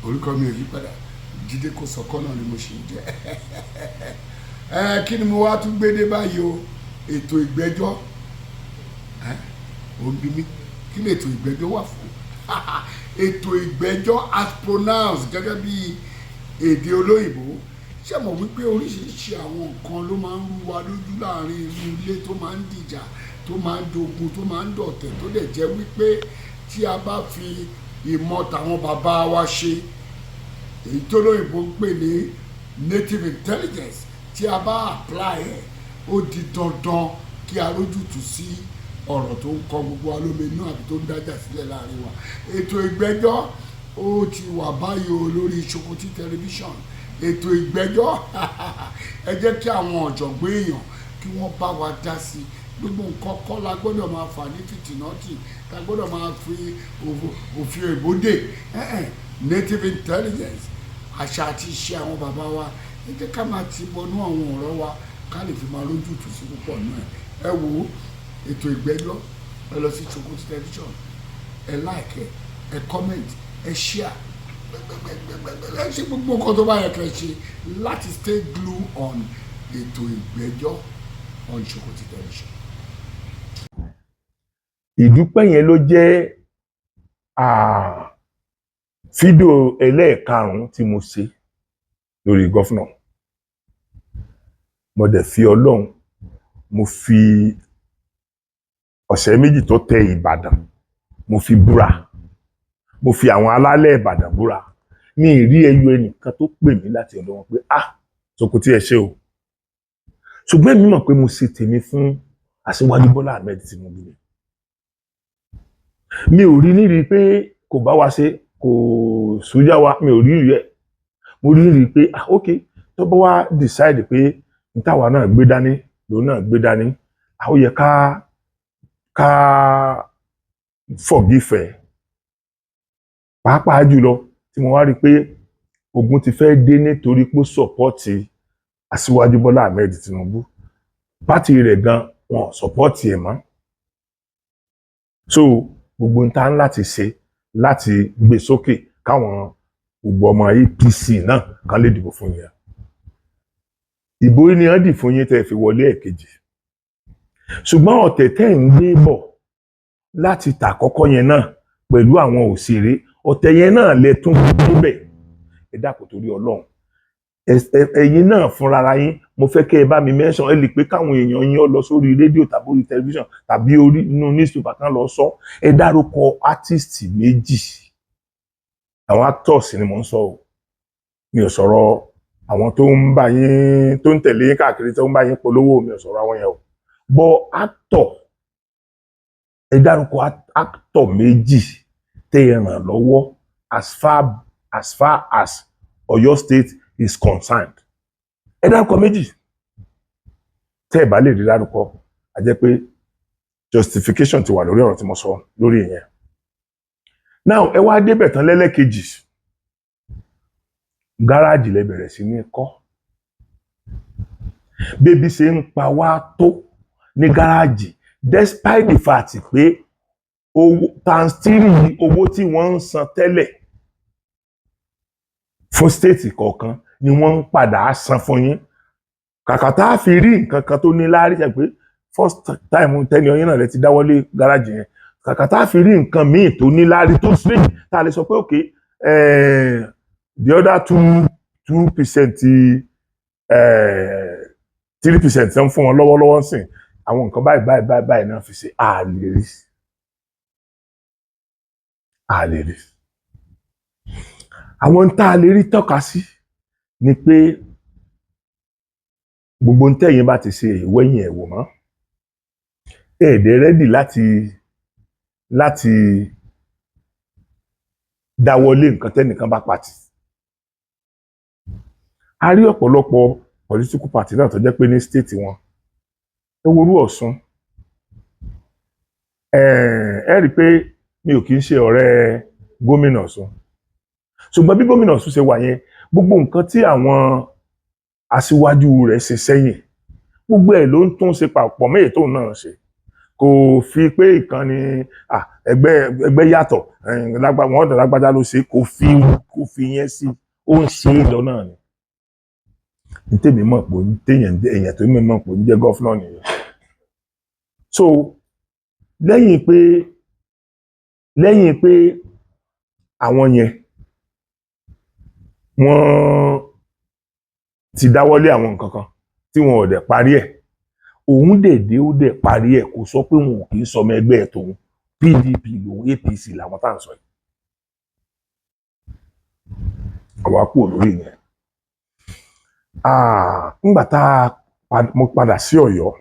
orúkọ mi ò yí padà Jídé Kòsọ́kọ́ náà ni mo ṣì ń jẹ́ kí ni mo wá tún gbé dé báyìí o ètò ìgbẹ́jọ́ òbí mi kí ni ètò ìgbẹ́jọ́ wà fún ètò ìgbẹ́jọ́ as pronounced gẹ́gẹ́ bí èdè olóyìnbó ṣé mọ̀ wípé oríṣiríṣi àwọn nǹkan ló máa ń rú wa lójú láàrin inú ilé tó máa ń dìjà tó máa ń dogun tó máa ń dọ̀tẹ̀ tó dẹ̀ jẹ́ wípé tí a bá fi ìmọ̀ tàwọn bàbá wa ṣe èyí tó lóyìnbó ń pè ní native intelligence tí a bá apply ẹ̀ ó di dandan kí a rójútùú sí ọ̀rọ̀ tó ń kọ gbogbo wa lóminú àbí tó ń dájà sílẹ̀ láàrin wa ètò ìgbẹ́jọ́ ó ti wà báyìí o lórí Sokoti tẹlifíṣàn ètò ìgbẹ́jọ́ ẹ jẹ́ kí àwọn ọ̀jọ̀gbọ́n èèyàn kí wọ́n bá wa dá sí gbogbo nǹkan kọ́ la gbọ́dọ̀ máa fà ní fìtìnọ́tì la gbọ́dọ̀ máa fi òfin ìbòdè native intelligence àṣà àti ìṣe àwọn bàbá wa ẹ jẹ́ ká máa ti bọnú àwọn ọ̀rọ̀ wa ká lè fi máa lójútùú sí púpọ̀ náà ẹ wò ó ètò ìgbẹ́jọ́ ẹ lọ sí Sokoti tẹlifíṣàn ẹ like ẹ comment ẹ share ẹ ṣe gbogbo nǹkan tó bá yẹ kẹ́ ṣe láti stay glue on ètò ìgbẹ́jọ́ on Sokoti tẹlifíṣàn. ìdúpẹ́ yẹn ló jẹ́ fídíò ẹlẹ́ẹ̀karùn-ún tí mo ṣe lórí gọ́fúnà mo dẹ̀ fi Ọlọ́run mo fi ọ̀sẹ̀ méjì tó tẹ Ìbàdàn mo fi búra mo fi àwọn alálẹ̀ Ìbàdàn búra ní ìrí ẹyọ ẹnìkan tó pè mí láti ọ̀dọ̀ wọn pé Sokoti ẹ ṣé o ṣùgbọ́n èmi mọ̀ pé mo ṣe tèmi fún Aṣíwájú Bọ́lá Ahmed Tinubu ni mi ò rí nírí pé kò bá wa ṣe kò sójà wa mi ò rí rí ẹ mo rí rí pé ok tó bá wá decide pé n táwa náà gbé dání lòun náà gbé dání ó yẹ ká forgive ẹ pàápàá jùlọ tí mo wá rí pé ogun ti fẹ́ dé nítorí pé sọ́pọ́ọ̀tì Aṣíwájú Bọ́lá Ahmed Tinubu pátì rẹ̀ gan wọn sọ́pọ́ọ̀tì ẹ̀ mọ́ so gbogbo ń ta láti ṣe láti gbé sókè káwọn gbogbo ọmọ APC náà kan lè dìbò fún yẹn ìbò ni wọ́n dì fún yín tẹ́ fi wọlé ẹ̀kejì ṣùgbọ́n ọ̀tẹ̀ tẹ́ ń gbé bọ̀ láti tàkọ́kọ́ yẹn náà pẹ̀lú àwọn òṣèré ọ̀tẹ̀ yẹn náà lẹ tún gbébẹ̀ ẹ dákun torí Ọlọ́run ẹ̀yin náà fúnra yín mo fẹ́ kẹ́ ẹ bá mi mention ẹ lè pé káwọn èèyàn yín ọ lọ sórí rédíò tàbí orí tẹlifíṣàn tàbí orí inú newspaper kan lọ sọ ẹ dárúkọ artist méjì àwọn actors ni mo ń sọ o mi ò sọ̀rọ̀ àwọn tó ń bá yín tó ń tẹ̀lé yín káàkiri tó ń bá yín polówó mi ò sọ̀rọ̀ àwọn yẹn o bọ́ actor ẹ dárúkọ actor méjì tẹ́ ẹ ràn lọ́wọ́ as far as Ọ̀yọ́ State is concerned ẹ dárúkọ méjì tẹ́ ẹ bá lè rí dárúkọ a jẹ́ pé justification ti wà lórí ọ̀rọ̀ tí mo sọ lórí ìyẹn now ẹ wá débẹ̀ tán lẹ́lẹ́kejì gáràjì lẹ bẹ̀rẹ̀ sí ní kọ́ bébí ṣe ń pa wá tó ní gáràjì despite the fact pé owó tanstiri owó tí wọ́n ń san tẹ́lẹ̀ fún stéètì kọ̀ọ̀kan ni wọ́n ń padà san fún yín kàkà tá a fi rí nǹkan kan tó ní láárí ṣe pé first time tẹ́ni ọyìn náà lẹ ti dáwọ́lé gáràjì yẹn kàkà tá a fi rí nǹkan míì tó ní láárí tó strange tá a lè sọ pé ok the other 2% 3% ń fún wọn lọ́wọ́lọ́wọ́ sìn àwọn nǹkan báyìí náà fi ṣe àlè rí àwọn tá a lè rí tọ́ka sí ni pé gbogbo ntẹ́yìn bá ti ṣe ìwẹ́yìn ẹ̀wò mọ́ ẹ̀ẹ́dẹ̀ rẹ́dì láti dáwọ́lé nǹkan tẹ́nìkan bá pàtì. A rí ọ̀pọ̀lọpọ̀ political party náà tó jẹ́ pé ní state wọn ẹ worú Ọ̀ṣun ẹ rí i pé mi ò kì í ṣe ọ̀rẹ́ gómìnà Ọ̀ṣun ṣùgbọ́n bí gómìnà Ọ̀ṣun ṣe wà yẹn gbogbo nǹkan tí àwọn aṣíwájú rẹ̀ ṣe sẹ́yìn gbogbo ẹ̀ ló ń tún ṣe papọ̀ mẹ́yẹ̀ tóun náà ṣe kò fi pé ìkànnì ẹgbẹ́ yàtọ̀ wọn ọ̀dọ̀ lágbájá ló ṣe kò fi yẹn sí ó ń ṣe é lọ náà ni ní tèmi mọ̀ pé èèyàn tó mọ̀ pé ń jẹ́ gọ́fúnà nìyẹn. So lẹ́yìn pé àwọn yẹn wọ́n ti dáwọ́lé àwọn nǹkan kan tí wọn ò dẹ̀ parí ẹ̀ òun dèdè ó dẹ̀ parí ẹ̀ kò sọ pé wọn ò kì í sọmọ ẹgbẹ́ ẹ̀ tòun PDP lòun APC làwọn tá à ń sọ yìí. àwa kú olórí yẹn. Nígbà mo padà sí Ọ̀yọ́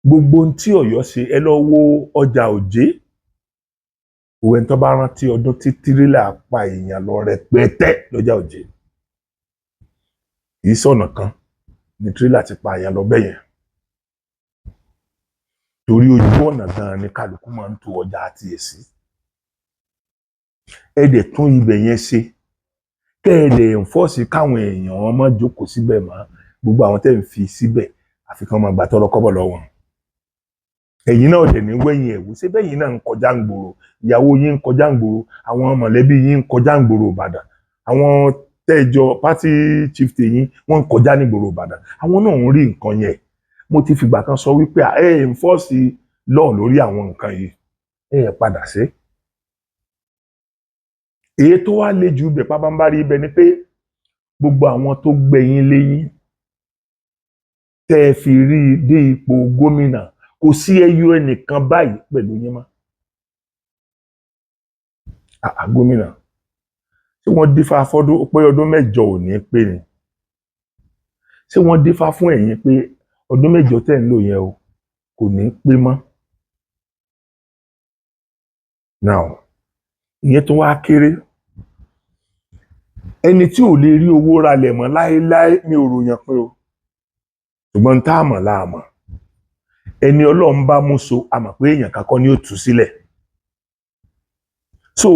gbogbo ohun tí Ọ̀yọ́ ṣe ẹ lọ wo ọjà Òjé òwe tó bá rántí ọdún tí tírélà pa èèyàn lọ rẹpẹtẹ lọ́jà Òjé kì í sọ̀nà kan ní tírélà ti pa èèyàn lọ bẹ́yẹn torí ojú ọ̀nà gan-an ni kálukú máa ń to ọjà àti èsì ẹ dẹ̀ tún ibẹ̀ yẹn ṣe kẹ́ ẹ lè enforce káwọn èèyàn wọn má jókòó síbẹ̀ mọ́ gbogbo àwọn tẹ́ ń fi síbẹ̀ àfi kán máa gbà tọrọ kọ́bọ̀ lọ́wọ́ ẹ̀yin náà dẹ̀ ní wẹ́yìn ẹ̀wò ṣé bẹ́yìn náà ń kọjá ń gbòòrò ìyàwó yín ń kọjá ń gbòòrò àwọn mọ̀lẹ́bí yín ń kọjá ń gbòòrò Ìbàdàn àwọn tẹ́jọ party chief tèyín wọ́n ń kọjá ní gbòòrò Ìbàdàn àwọn náà ń rí nǹkan yẹn mo ti fìgbà kan sọ wípé enforce law lórí àwọn nǹkan yìí padà sí. èyí tó wá le jù bẹ̀ pábánbárí ibẹ̀ ni pé gbogbo àwọn tó gbẹ̀yìn léyìn tẹ́ ẹ fi rí dé ipò gómìnà kò sí ẹyọ ẹnìkan báyìí pẹ̀lú yín mọ́. Gómìnà ṣé wọ́n dífá fọ́dún pé ọdún mẹ́jọ ò ní pé ni ṣé wọ́n dífá fún ẹ̀yin pé ọdún mẹ́jọ tẹ́ ń lò yẹn o kò ní pé mọ́. Now ìyẹn tó wá kéré ẹni tí ò lè rí owó ralẹ̀ mọ́ láéláé mi ò ròyìn pé o ṣùgbọ́n tá a mọ̀ láàmọ̀ ẹni Ọlọ́run bá mú so a mọ̀ pé èèyàn kankan ni ó tú sílẹ̀. So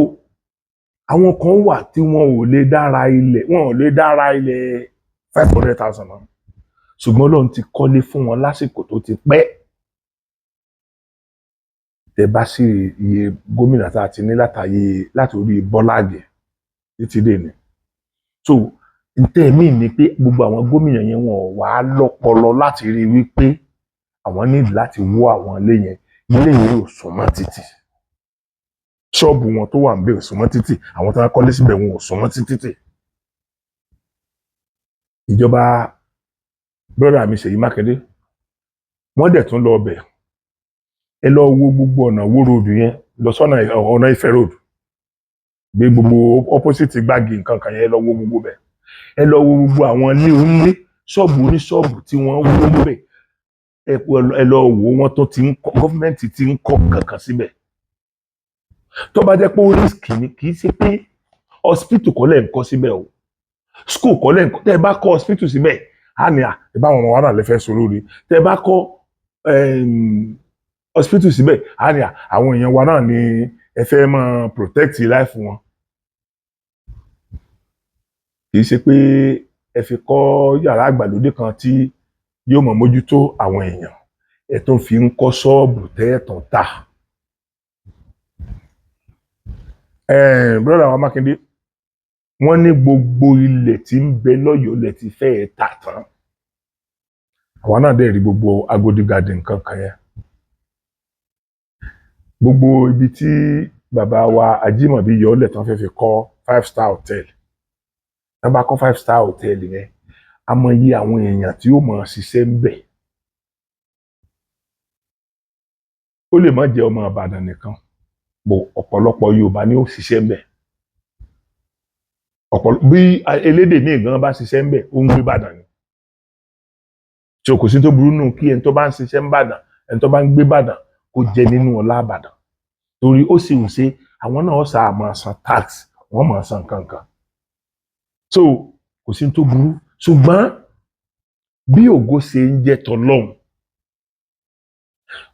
àwọn kan wà tí wọn ò lè dára ilẹ̀ 500,000 mọ́ ṣùgbọ́n Ọlọ́run ti kọ́lé fún wọn lásìkò tó ti pẹ́. Tẹ́ bá sí iye gómìnà tá a ti ní láti orí Bọ́lá Ìgè títí dé ni. So ntẹ́ mi ni pé gbogbo àwọn gómìnà yẹn wọn ò wá lọ́pọlọ láti rí wípé àwọn ní láti wó àwọn ilé yẹn ilé yẹn ò súnmọ́ títì ṣọ́ọ̀bù wọn tó wà ń bẹ̀ ò súnmọ́ títì àwọn tó ń kọ́lé síbẹ̀ wọn ò súnmọ́ títì. ìjọba brọ́dà mi Ṣèyí Mákindé wọ́n dẹ̀ tún lọ bẹ̀ ẹ lọ wo gbogbo ọ̀nà Wó road yẹn lọ sọ́nà ọ̀nà Ifẹ̀ road gbé gbogbo opposite Gbági nǹkan kan yẹn ẹ lọ wo gbogbo bẹ̀ ẹ lọ wo gbogbo àwọn ilé onílé ṣọ́ọ̀bù oníṣọ́ọ̀bù tí wọ́n wó bẹ̀ ẹ lọ wò wọ́n tó ti ń kọ́ gọ́fìmẹ̀ntì ti ń kọ́ kankan síbẹ̀ tó bá jẹ́ pé ó risk ni kì í ṣe pé hospital kọ́ lẹ̀ ń kọ́ síbẹ̀ o school kọ́ lẹ̀ ń kọ́ tẹ́ ẹ bá kọ́ hospital síbẹ̀ á ní ẹ bá wọn wà náà lè fẹ́ sọ lórí tẹ́ ẹ bá kọ́ hospital síbẹ̀ á ní àwọn èèyàn wa náà ni ẹ fẹ́ máa protect life wọn kì í ṣe pé ẹ fi kọ́ yàrá àgbàlódé kan tí yóò mọ̀ mójútó àwọn èèyàn ẹ tó fi ń kọ́ ṣọ́ọ̀bù tẹ́ẹ̀tàn ta. Brọ́dà wa Mákindé wọ́n ní gbogbo ilẹ̀ tí ń bẹ lọ́yọ̀ọ́ lẹ̀ ti fẹ́ẹ̀ tà tán àwa náà dẹ̀ rí gbogbo Agodi garden kankan yẹn gbogbo ibi tí bàbá wa Ajímọ̀bí yọ ọ́lẹ̀ tán fẹ́ fi kọ́ 5-star hotel tá bá kọ́ 5-star hotel yẹn a mọ iye àwọn èèyàn tí ó mọ̀ ṣiṣẹ́ ń bẹ̀ ó lè má jẹ́ ọmọ Ìbàdàn nìkan bò ọ̀pọ̀lọpọ̀ Yorùbá ni ó ṣiṣẹ́ ń bẹ̀ bí elédè míì gan bá ṣiṣẹ́ ń bẹ̀ ó ń gbé Ìbàdàn ni tí o kò sí tó burú nù kí ẹni tó bá ń ṣiṣẹ́ ń bàdàn ẹni tó bá ń gbé Ìbàdàn kó jẹ nínú ọlá Ìbàdàn torí ó sì ń ṣe àwọn náà ó sáà máa san tax wọ́n máa san kankan so kò sí tó burú ṣùgbọ́n bí ògo ṣe ń jẹ́ tọlọ́hun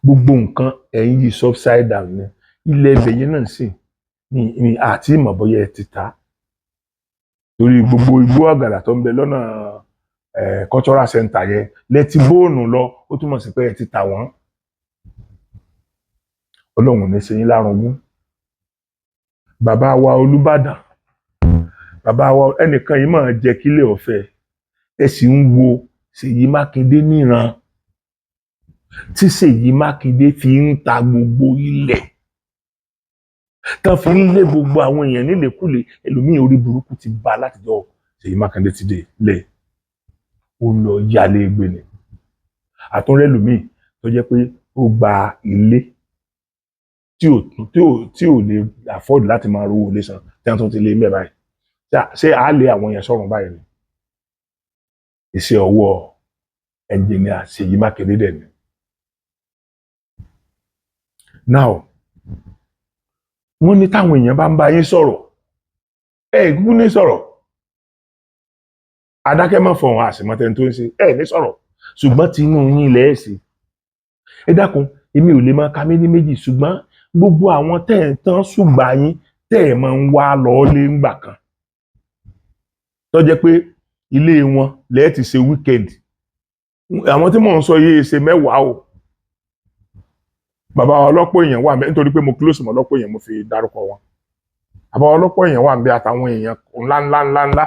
gbogbo nǹkan ẹ̀yin yìí upside down ni ilẹ̀ ibẹ̀ yẹn náà sì ni àti ìmọ̀ bóyá ẹ ti ta torí gbogbo igbó àgàdà tó ń bẹ lọ́nà cultural center yẹn lẹ́tí bóònù lọ ó túmọ̀ sí pé ẹ ti tà wọ́n ọlọ́run ní ṣe yín lárugún bàbá wa Olúbàdàn bàbá wa ẹnìkan yìí máa jẹ kílẹ̀ ọ̀fẹ́ ẹ sì ń wo Ṣèyí Mákindé níran tí Ṣèyí Mákindé fi ń ta gbogbo ilẹ̀ tán fi ń lé gbogbo àwọn èèyàn nílẹ̀kulẹ̀ ẹlòmíì orí burúkú ti bá látijọ́ Ṣèyí Mákindé ti dé lẹ̀ ó lọ yálé gbé ni àtúnrẹ́ ẹlòmíì tó jẹ́ pé ó gba ilé tí ò lè afford láti máa rówó ilé san tí wọ́n tún ti lé mẹ́ báyìí ṣé àá lé àwọn èèyàn sọ̀rùn báyìí ni iṣẹ́ ọwọ́ ẹnjìnìà Ṣèyí Mákindé dẹ̀ ni. Now wọ́n ní táwọn èèyàn bá ń bá yín sọ̀rọ̀ kúkú ní sọ̀rọ̀ adákẹ́ mọ́ fọ̀hún àṣìmọ́tẹ́ni tó ń ṣe ní sọ̀rọ̀ ṣùgbọ́n tí inú yín ilẹ̀ ẹ̀ sí ẹ dákun èmi ò lè máa ka méjì méjì ṣùgbọ́n gbogbo àwọn tẹ́ ẹ̀ tán ṣùgbà yín tẹ́ ẹ̀ máa ń wá lọ́ọ́lé ńgbà kan tó jẹ́ pé ilé wọn lẹ́ẹ̀ ti ṣe weekend àwọn tí mò ń sọ yìí ṣe mẹ́wàá o bàbá ọlọ́pọ̀ èèyàn wà nítorí pé mo close mọ́ ọlọ́pọ̀ èèyàn mo fi dárúkọ wọn bàbá ọlọ́pọ̀ èèyàn wà níbi àtàwọn èèyàn ńláńláńláńlá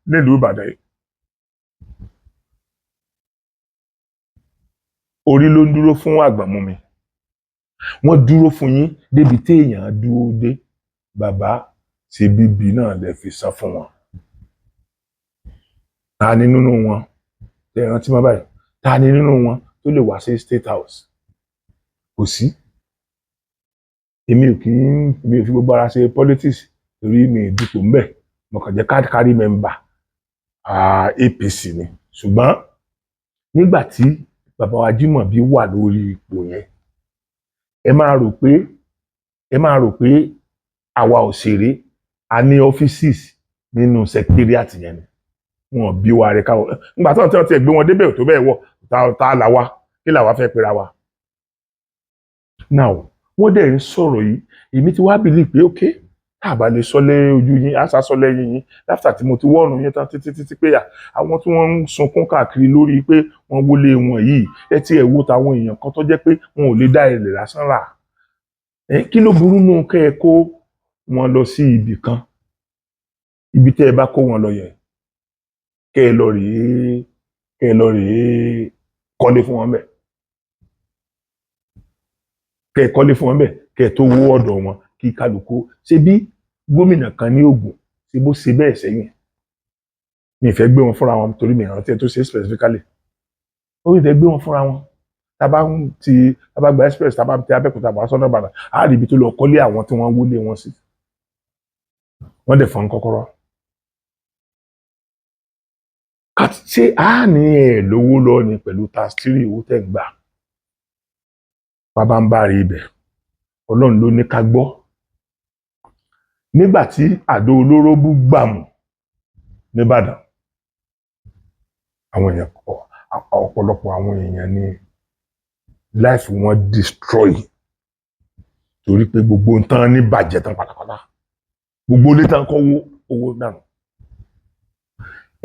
nílùú Ìbàdàn yìí orí ló ń dúró fún àgbàmúmi wọ́n dúró fún yín débi téèyàn dúró dé bàbá ṣe bíbí náà lè fi san fún wọn ta ni nínú wọn tẹ rántí má báyìí ta ni nínú wọn tó lè wá sí State House kò sí èmi ò fi gbogbo ara ṣe politics torí mi ìdìpọ̀ ńbẹ̀ mo kàn jẹ́ kárí mẹ́mbà APC ni ṣùgbọ́n nígbà tí bàbá wa Jímọ̀bí wà lórí ipò yẹn ẹ máa rò pé àwa òṣèré a ní offices nínú secretariat yẹn ni wọn bí wa rẹ káwọ nígbà tí wọ́n ti gbé wọn débẹ̀ tó bẹ́ẹ̀ wọ̀ tá làwa kí làwa fẹ́ pera wa. Now wọ́n dẹ̀ ń sọ̀rọ̀ yìí èmi ti wá bìlì pé ok tá a bá lè sọ lé ojú yín á sá sọ lẹ́yìn yín láfíà tí mo ti wọ́ọ̀nù yín tán títí pé àwọn tí wọ́n ń sunkún káàkiri lórí pé wọ́n wọlé wọn yìí ẹ ti ẹ̀ wo táwọn èèyàn kan tó jẹ́ pé wọn ò lè dá ilẹ̀ lásán rà kí ló burú nù kẹ́ ẹ kó wọn lọ sí ibì kan ibi tẹ́ ẹ bá kó wọn lọ yẹn kẹ́ ẹ lọ rèé kọ́lé fún wọn bẹ́ẹ̀ kẹ́ ẹ kọ́lé fún wọn bẹ́ẹ̀ kẹ́ ẹ tó wó ọ̀dọ̀ wọn kí kálukú ṣe bí gómìnà kan ní Ògùn ṣe bó ṣe bẹ́ẹ̀ sẹ́yìn mi ìfẹ́ gbé wọn fúnra wọn torí mi ìrántí ẹ tó ṣe specifically ó ìfẹ́ gbé wọn fúnra wọn tábà gba express tábà ti Abẹ́òkúta bá sọ́nà Ìbàdàn á rí ibi tó lọ kọ́lé àwọn tí wọ́n wọlé wọn sí wọ́n dẹ̀ fọ́n kọ́kọ́rọ́ ṣé a ní ẹ̀ lówó lọ ni pẹ̀lú tastiri owó tẹ̀ ń gbà bàbá ń bá rí ibẹ̀ Ọlọ́run ló ní ká gbọ́ nígbà tí àdó olóró bú gbàmù nìbàdàn àwọn èèyàn ọ̀pọ̀lọpọ̀ àwọn èèyàn ní life wọn destroy torí pé gbogbo nǹkan ní bàjẹ́ tán pátápátá gbogbo ilé tán kọ́ owó dànù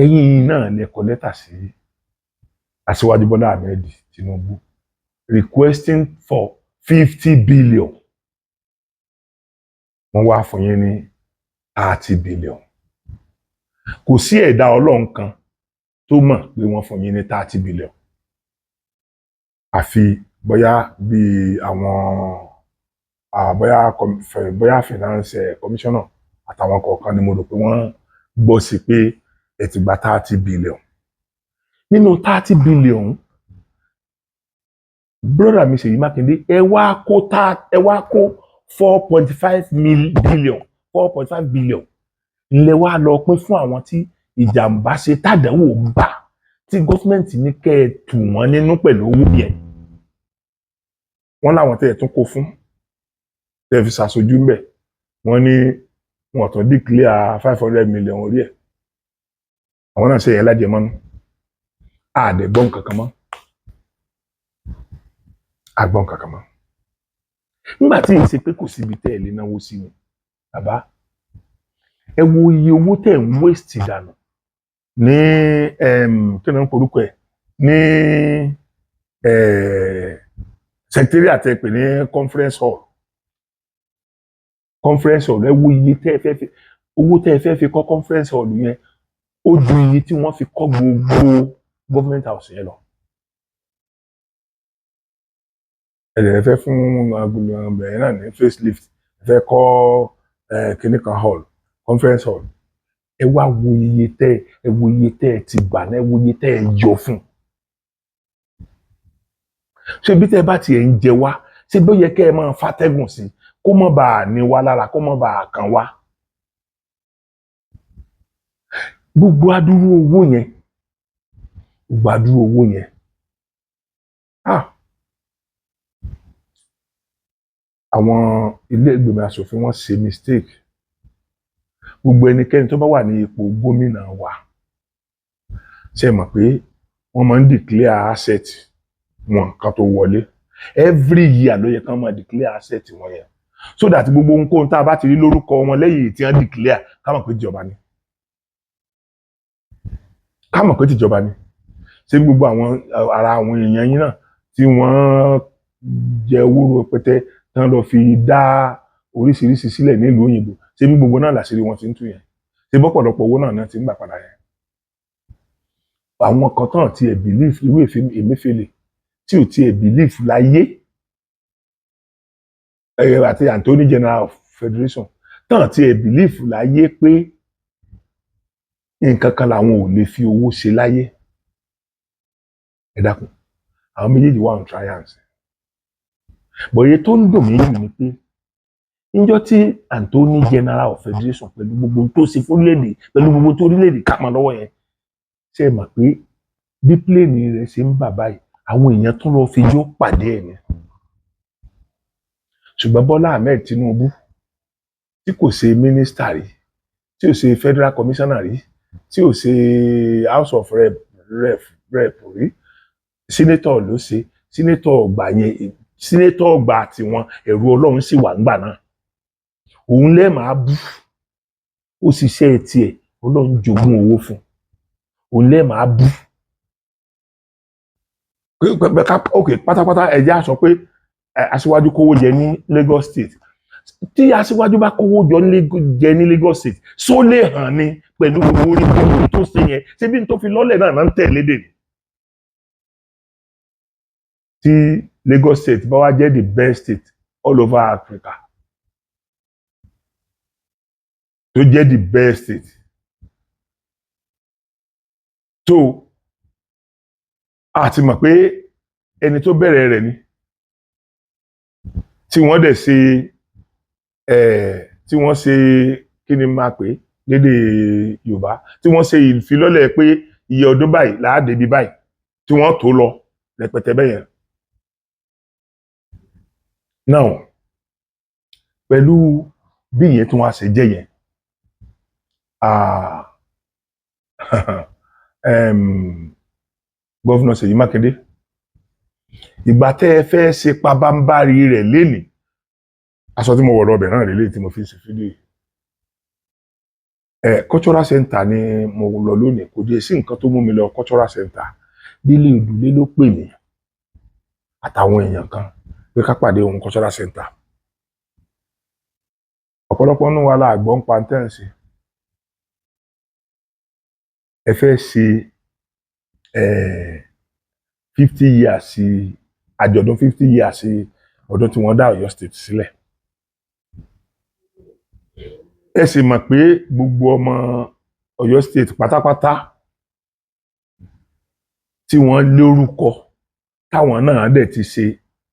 ẹ̀yin náà lè kọ lẹ́tà sí Aṣíwájú Bọ́lá Ahmed Tinubu requesting for 50 billion wọ́n wá fún yín ní 30 billion kò sí ẹ̀dá Ọlọ́run kan tó mọ̀ pé wọ́n fún yín ní 30 billion àfi bóyá bíi àwọn bóyá finance commissioner àtàwọn kọ̀ọ̀kan ni mo rò pé wọ́n gbọ́ sí pé ẹ ti gba 30 billion nínú 30 billion brother mi Ṣèyí Mákindé ẹ wá kó 4.5 billion ńlẹ̀ wá lọ pín fún àwọn tí ìjàmbá ṣe tàdánwò bá tí gọ́fìmẹ̀ntì ní kẹ́ ẹ tù wọ́n nínú pẹ̀lú owó yẹn. Wọ́n láwọn tẹ́ ẹ tún kó fún tẹ́ ẹ fi ṣàṣojú ńbẹ̀ wọ́n ní wọn tún declare 500 million orí ẹ̀. Àwọn náà ṣe yẹn lájẹmọ́nú. Àdẹ̀gbọ́n kankan mọ́. Àgbọ̀n kankan mọ́. Nígbà tí èyí ṣe pé kò síbi tẹ́ ẹ lè náwó sí ni bàbá ẹ wo iye owó tẹ́ ẹ ń waste dànù ní kí ni wọ́n porúkọ ẹ̀ ní secretariat àti ẹ̀pẹ̀ ní conference hall ẹ wo iye tẹ́ ẹ fẹ́ fi owó tẹ́ ẹ fẹ́ fi kọ́ conference hall yẹn ó ju iye tí wọ́n fi kọ́ gbogbo government house yẹn lọ. Ẹ fẹ́ fún bẹ̀rẹ̀ náà ní facelift ẹ fẹ́ kọ́ kinní kan hall conference hall ẹ wá wo iye tẹ́ ẹ ti gbà náà ẹ wo iye tẹ́ ẹ yọ fún. Ṣé bí tẹ́ ẹ bá tiẹ̀ ń jẹ wá ṣé bí ó yẹ kẹ́ ẹ máa fàtẹ́gùn sí kó má bàa ní wá lára kó má bàa kàn wá. Gbogbo adúrú owó yẹn àwọn ilé ìgbìmọ̀ aṣòfin wọ́n ṣe mistake. Gbogbo ẹnikẹ́ni tó bá wà ní ipò gómìnà wa ṣe mọ̀ pé wọ́n máa ń declare asset wọn kan tó wọlé every year ló yẹ kán máa declare asset wọn yẹn so that gbogbo nǹkan tá a bá ti rí lórúkọ wọn lẹ́yìn tí wọ́n declare ká mọ̀ pé tìjọba ni. Ṣé gbogbo àwọn ara àwọn èèyàn yín náà tí wọ́n jẹ owó rẹpẹtẹ tán lọ fi dá oríṣiríṣi sílẹ̀ nílùú òyìnbó ṣé bí gbogbo náà làṣírí wọn ti ń tú yẹn ṣé bọ́pọ̀lọpọ̀ owó náà ti ń gbà padà yẹn. Àwọn kan tán ti ẹ̀ belief irú Emefiele tí ò ti ẹ̀ belief láyé àti Anthony General of Federation tán ti ẹ̀ belief láyé pé nǹkan kan làwọn ò lè fi owó ṣe láyé. Ẹ dákun àwọn méjèèjì wà on trials. Bọ̀yẹ tó ń dùn mí jù ni pé níjọ́ tí Anthony General of Federation pẹ̀lú gbogbo tó ṣe fórílẹ̀-èdè pẹ̀lú gbogbo tó orílẹ̀-èdè ká mọ́ lọ́wọ́ yẹn ṣe mọ̀ pé bí pléènì rẹ̀ ṣe ń bà báyìí àwọn èèyàn tún lọ fi jó pàdé ẹ̀ ni. Ṣùgbọ́n Bọ́lá Ahmed Tinubu tí kò ṣe mínísítà rí tí ò ṣe federal commissioner rí tí ò ṣe house of rep rí senator ló ṣe senator ọgbà tiwọn ẹ̀rù Ọlọ́run sì wà ńgbà náà òun lẹ́ẹ̀ máa bú ó ṣiṣẹ́ tiẹ̀ Ọlọ́run jogún owó fún òun lẹ́ẹ̀ máa bú. Ok pátápátá ẹ̀jẹ̀ á sọ pé aṣíwájú kówó jẹ ní Lagos State tí aṣíwájú bá kówó jẹ ní Lagos State só lè hàn ní pẹ̀lú gbogbo orí gbogbo tó ṣe yẹn ṣé bí n tó fi lọ́lẹ̀ náà ń tẹ̀lé dè ní. Tí Lagos State bá wá jẹ́ the best state all over Africa tó jẹ́ the best state tó a ti mọ̀ pé ẹni tó bẹ̀rẹ̀ rẹ̀ ni tí wọ́n dẹ̀ ṣe tí wọ́n ṣe kí ni máa pè lédè Yorùbá tí wọ́n ṣe ìfilọ́lẹ̀ pé iye ọdún báyìí láàdé bí báyìí tí wọ́n tó lọ rẹpẹtẹ bẹ́yẹn. Now pẹ̀lú bí ìyẹn tí wọ́n á ṣe jẹ́ yẹn Gọ́vnà Ṣèyí Mákindé ìgbà tẹ́ ẹ fẹ́ ṣe pabambarì rẹ̀ lénìí aṣọ tí mo wọ̀ lọ́bẹ̀ náà lélẹ̀ tí mo fi ṣe fídíò yìí cultural center ni mo lọ lónìí kò dé sí nǹkan tó mú mi lọ cultural center Délé Odùlé ló pè mí àtàwọn èèyàn kan pé ká pàdé ohun cultural center ọ̀pọ̀lọpọ̀ nínú wa la gbọ́ ń pa tẹ́ǹsì ẹ fẹ́ ṣe 50 years sí àjọ̀dún 50 years sí ọdún tí wọ́n dá Ọ̀yọ́ state sílẹ̀ ẹ sì mọ̀ pé gbogbo ọmọ Ọ̀yọ́ state pátápátá tí wọ́n lórúkọ táwọn náà dẹ̀ ti ṣe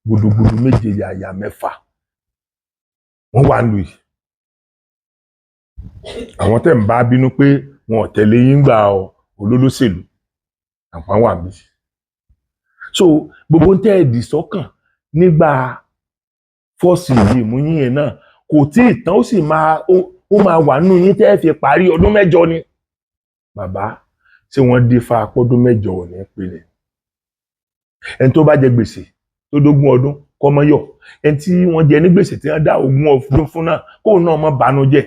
gudugudu méje yàyà mẹ́fà wọ́n wà lù yìí àwọn tẹ̀ ń bá bínú pé wọn ò tẹ̀lé yín gbà olólóṣèlú àpá wà mí. So gbogbo ń tẹ́ ẹ dì sọ́kàn nígbà fọ́ọ̀sì yìí mú yín yẹn náà kò tí ì tán ó máa wà nínú yín tẹ́ ẹ fi parí ọdún 8 ni. Bàbá ṣé wọ́n dé fa apọ́dún 8 ò ní pinnu. Ẹni tó bá jẹ gbèsè tó dógún ọdún kọ́mọ́yọ̀, ẹni tí wọ́n jẹ ní gbèsè tí wọ́n dá 20 ọdún fún náà kóun náà má bànújẹ́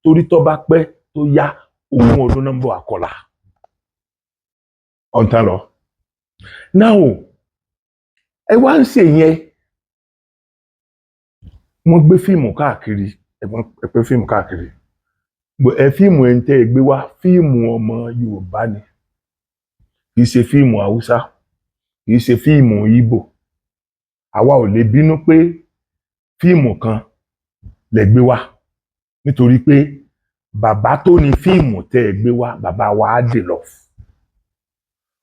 torí tó bá pẹ́ tó yá 20 ọdún náà ń bọ̀ àkọlà. Ọ̀ǹtàn lọ. Now ẹ wá ń ṣe yẹn wọ́n gbé fíìmù káàkiri ẹ̀pẹ́ fíìmù káàkiri fíìmù ẹ̀ ń tẹ́ ẹ gbé wá fíìmù ọmọ Yorùbá ni kì í ṣe fíìmù Haúsá kì í ṣe fíìmù Ìgbò. Àwa ò lè bínú pé fíìmù kan lẹ gbé wá nítorí pé bàbá tó ní fíìmù tẹ́ ẹ gbé wá bàbá wa á dè lọ.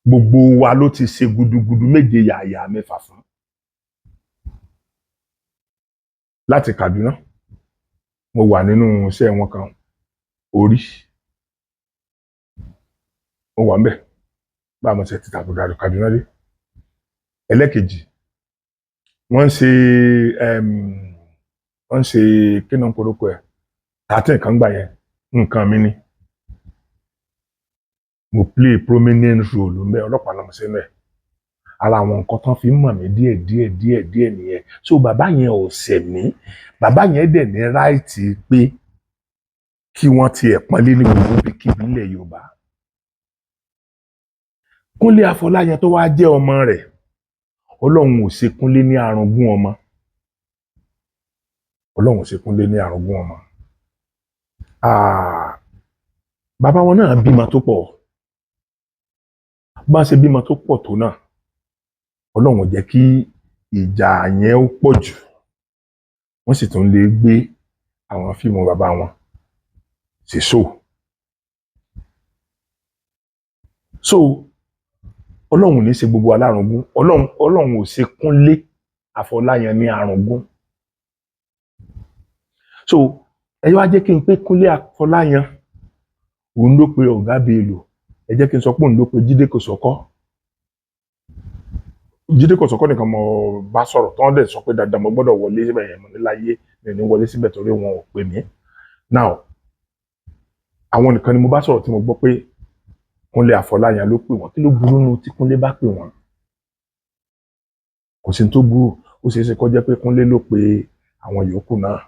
Gbogbo wa ló ti ṣe gudugudu méje yàyà mẹ́fà fún. Láti Kaduna mo wà nínú iṣẹ́ wọn kan orí mo wà ńbẹ̀ bá a mọ̀ ṣe ti tàbí Kaduna dé. Ẹlẹ́kejì wọ́n ń ṣe kí náà ń porúkọ ẹ̀ 13 kan gbà yẹn nǹkan mi ni mo play prominent role ńbẹ̀ ọlọ́pàá náà mo ṣe ńbẹ̀. Ara àwọn nǹkan tán fi ń mọ̀ mí díẹ̀ nìyẹn. So bàbá yẹn ò ṣẹ̀ mí bàbá yẹn dẹ̀ ní ráìtì pé kí wọ́n tiẹ̀ pọ́nlé ní gbogbo ibikíbi ilẹ̀ Yorùbá. Kúnlé Afọláyan tó wá jẹ́ ọmọ rẹ̀ Ọlọ́run ò ṣe Kúnlé ní arúgún ọmọ. Ọlọ́run ò ṣe Kúnlé ní arúgún ọmọ. Bàbá wọn náà bímọ tó pọ̀ bá ṣe bímọ tó pọ̀ tó náà Ọlọ́run jẹ́ kí ìjà yẹn ó pọ̀ jù wọ́n sì tún lè gbé àwọn fíìmù bàbá wọn sí so Ọlọ́run ò ní ṣe gbogbo alárùngún Ọlọ́run ò ṣe Kúnlé Afọláyan ní arùngún. So ẹ wá jẹ́ kí n pé Kúnlé Afọláyan òun ló pe Ọ̀gá Bello ẹ jẹ́ kí n sọ pé òun ló pe Jídé Kòsọ́kọ́. Jídé Kòsọ́kọ́ nìkan mo bá sọ̀rọ̀ tí wọ́n dẹ̀ sọ pé dandan mo gbọ́dọ̀ wọlé síbẹ̀ yẹn mo ní láyé mi ní wọlé síbẹ̀ torí wọn ò pè mí. Now àwọn nìkan ni mo bá sọ̀rọ̀ tí mo gbọ́ pé Kúnlé Afọláyan ló pè wọ́n kí ló burú nu tí Kúnlé bá pè wọ́n kò sí ní tó burú ó ṣeé ṣe kó jẹ́ pé Kúnlé ló pe àwọn yòókù náà.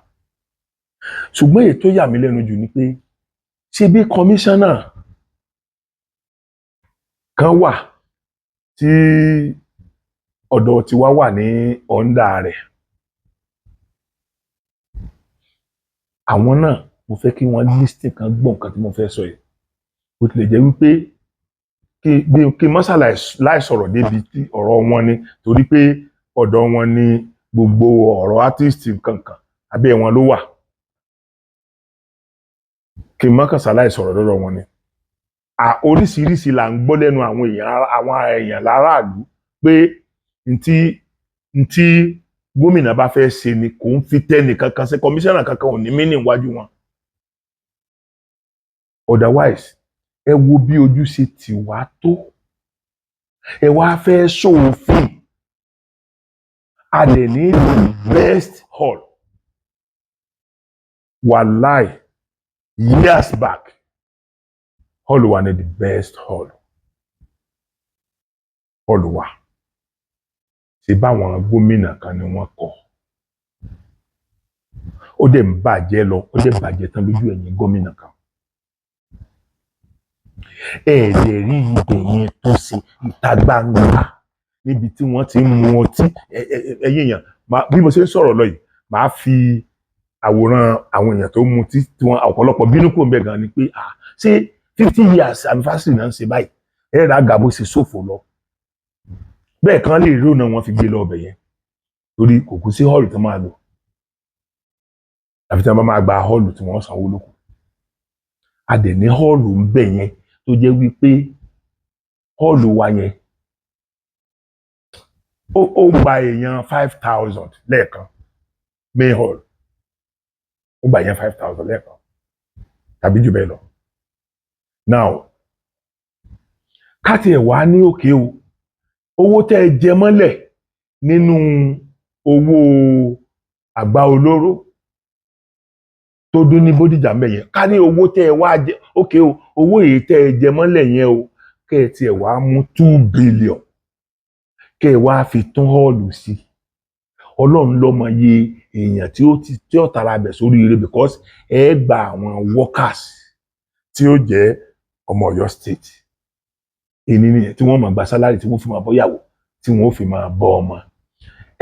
Ṣùgbọ́n èyí tó yà mí lẹ́nu jù ni pé ṣé bí kọmíṣánná kan wà tí ọ̀dọ̀ tiwa wà ní ọ̀ndà rẹ̀ àwọn náà mo fẹ́ kí wọ́n lísìn kan gbọ́ nǹkan tí mo fẹ́ sọ yìí bó tilẹ̀ jẹ́ wípé kí mọ́sálà láì sọ̀rọ̀ débi tí ọ̀rọ̀ wọn ni torí pé ọ̀dọ̀ wọn ni gbogbo ọ̀rọ̀ artist kankan abẹ́ wọn ló wà kí mọ́kànsá láì sọ̀rọ̀ lọ́dọ̀ wọn ni oríṣiríṣi là ń gbọ́ lẹ́nu àwọn èèyàn láràlú pé ntí gómìnà bá fẹ́ ṣe ni kò ń fi tẹ́nì kankan ṣe kọmíṣánná kankan ò ní mí níwájú wọn. Otherwise ẹ wo bí ojú ṣe tì wá tó ẹ wá fẹ́ ṣòfin a dẹ̀ ní the best hall wàláì years back hall wa ní the best hall wa ṣe báwọn gómìnà kan ni wọ́n kọ́ ó dẹ̀ ń bàjẹ́ lọ ó dẹ̀ bàjẹ́ tán lójú ẹ̀yìn gómìnà kan ẹ lè rí ibẹ̀ yẹn tó ṣe ìta gbangba níbi tí wọ́n ti ń mu ọtí ẹ̀yìn èèyàn bí mo ṣe ń sọ̀rọ̀ lọ yìí màá fi àwòrán àwọn èèyàn tó mu tí wọ́n ọ̀pọ̀lọpọ̀ bínú kò ń bẹ̀ gan ni pé ṣé 50 years anniversary náà ń ṣe báyìí ẹ̀rọ àgàbò ṣe ṣòfò lọ bẹ́ẹ̀ kan lè rí ọ̀nà wọn fi gbé lọ ọbẹ̀ yẹn torí kò kú sí hall tó máa lò àfi tí wọ́n bá máa gba hall tí wọ́n sanwó lókun a dẹ̀ ní hall ń bẹ̀ yẹn tó jẹ́ wípé hall wa yẹn ó gba èèyàn 5,000 lẹ́ẹ̀kan main hall ó gba èèyàn 5,000 lẹ́ẹ̀kan tàbí jù bẹ́ẹ̀ lọ. Now káti ẹ̀ wá ní òkè o owó tẹ́ ẹ jẹ mọ́lẹ̀ nínú owó àgbá olóró tó dún ní Bódìjà ń bẹ̀ yẹn, ká ní owó tẹ́ ẹ wá jẹ òkè o owó èyí tẹ́ ẹ jẹ mọ́lẹ̀ yẹn o kẹ́ ẹ tiẹ̀ wá mú 2 billion kẹ́ ẹ wá fi tún họ́ọ̀lù sí. Ọlọ́run ló mọ iye èèyàn tí ó tara bẹ̀ sórí ire because ẹ gba àwọn workers tí ó jẹ́ ọmọ Ọ̀yọ́ state èyí nìyẹn tí wọ́n máa gba sálárì tí wọ́n fi máa bọ́yàwó tí wọ́n fi máa bọ́ ọmọ.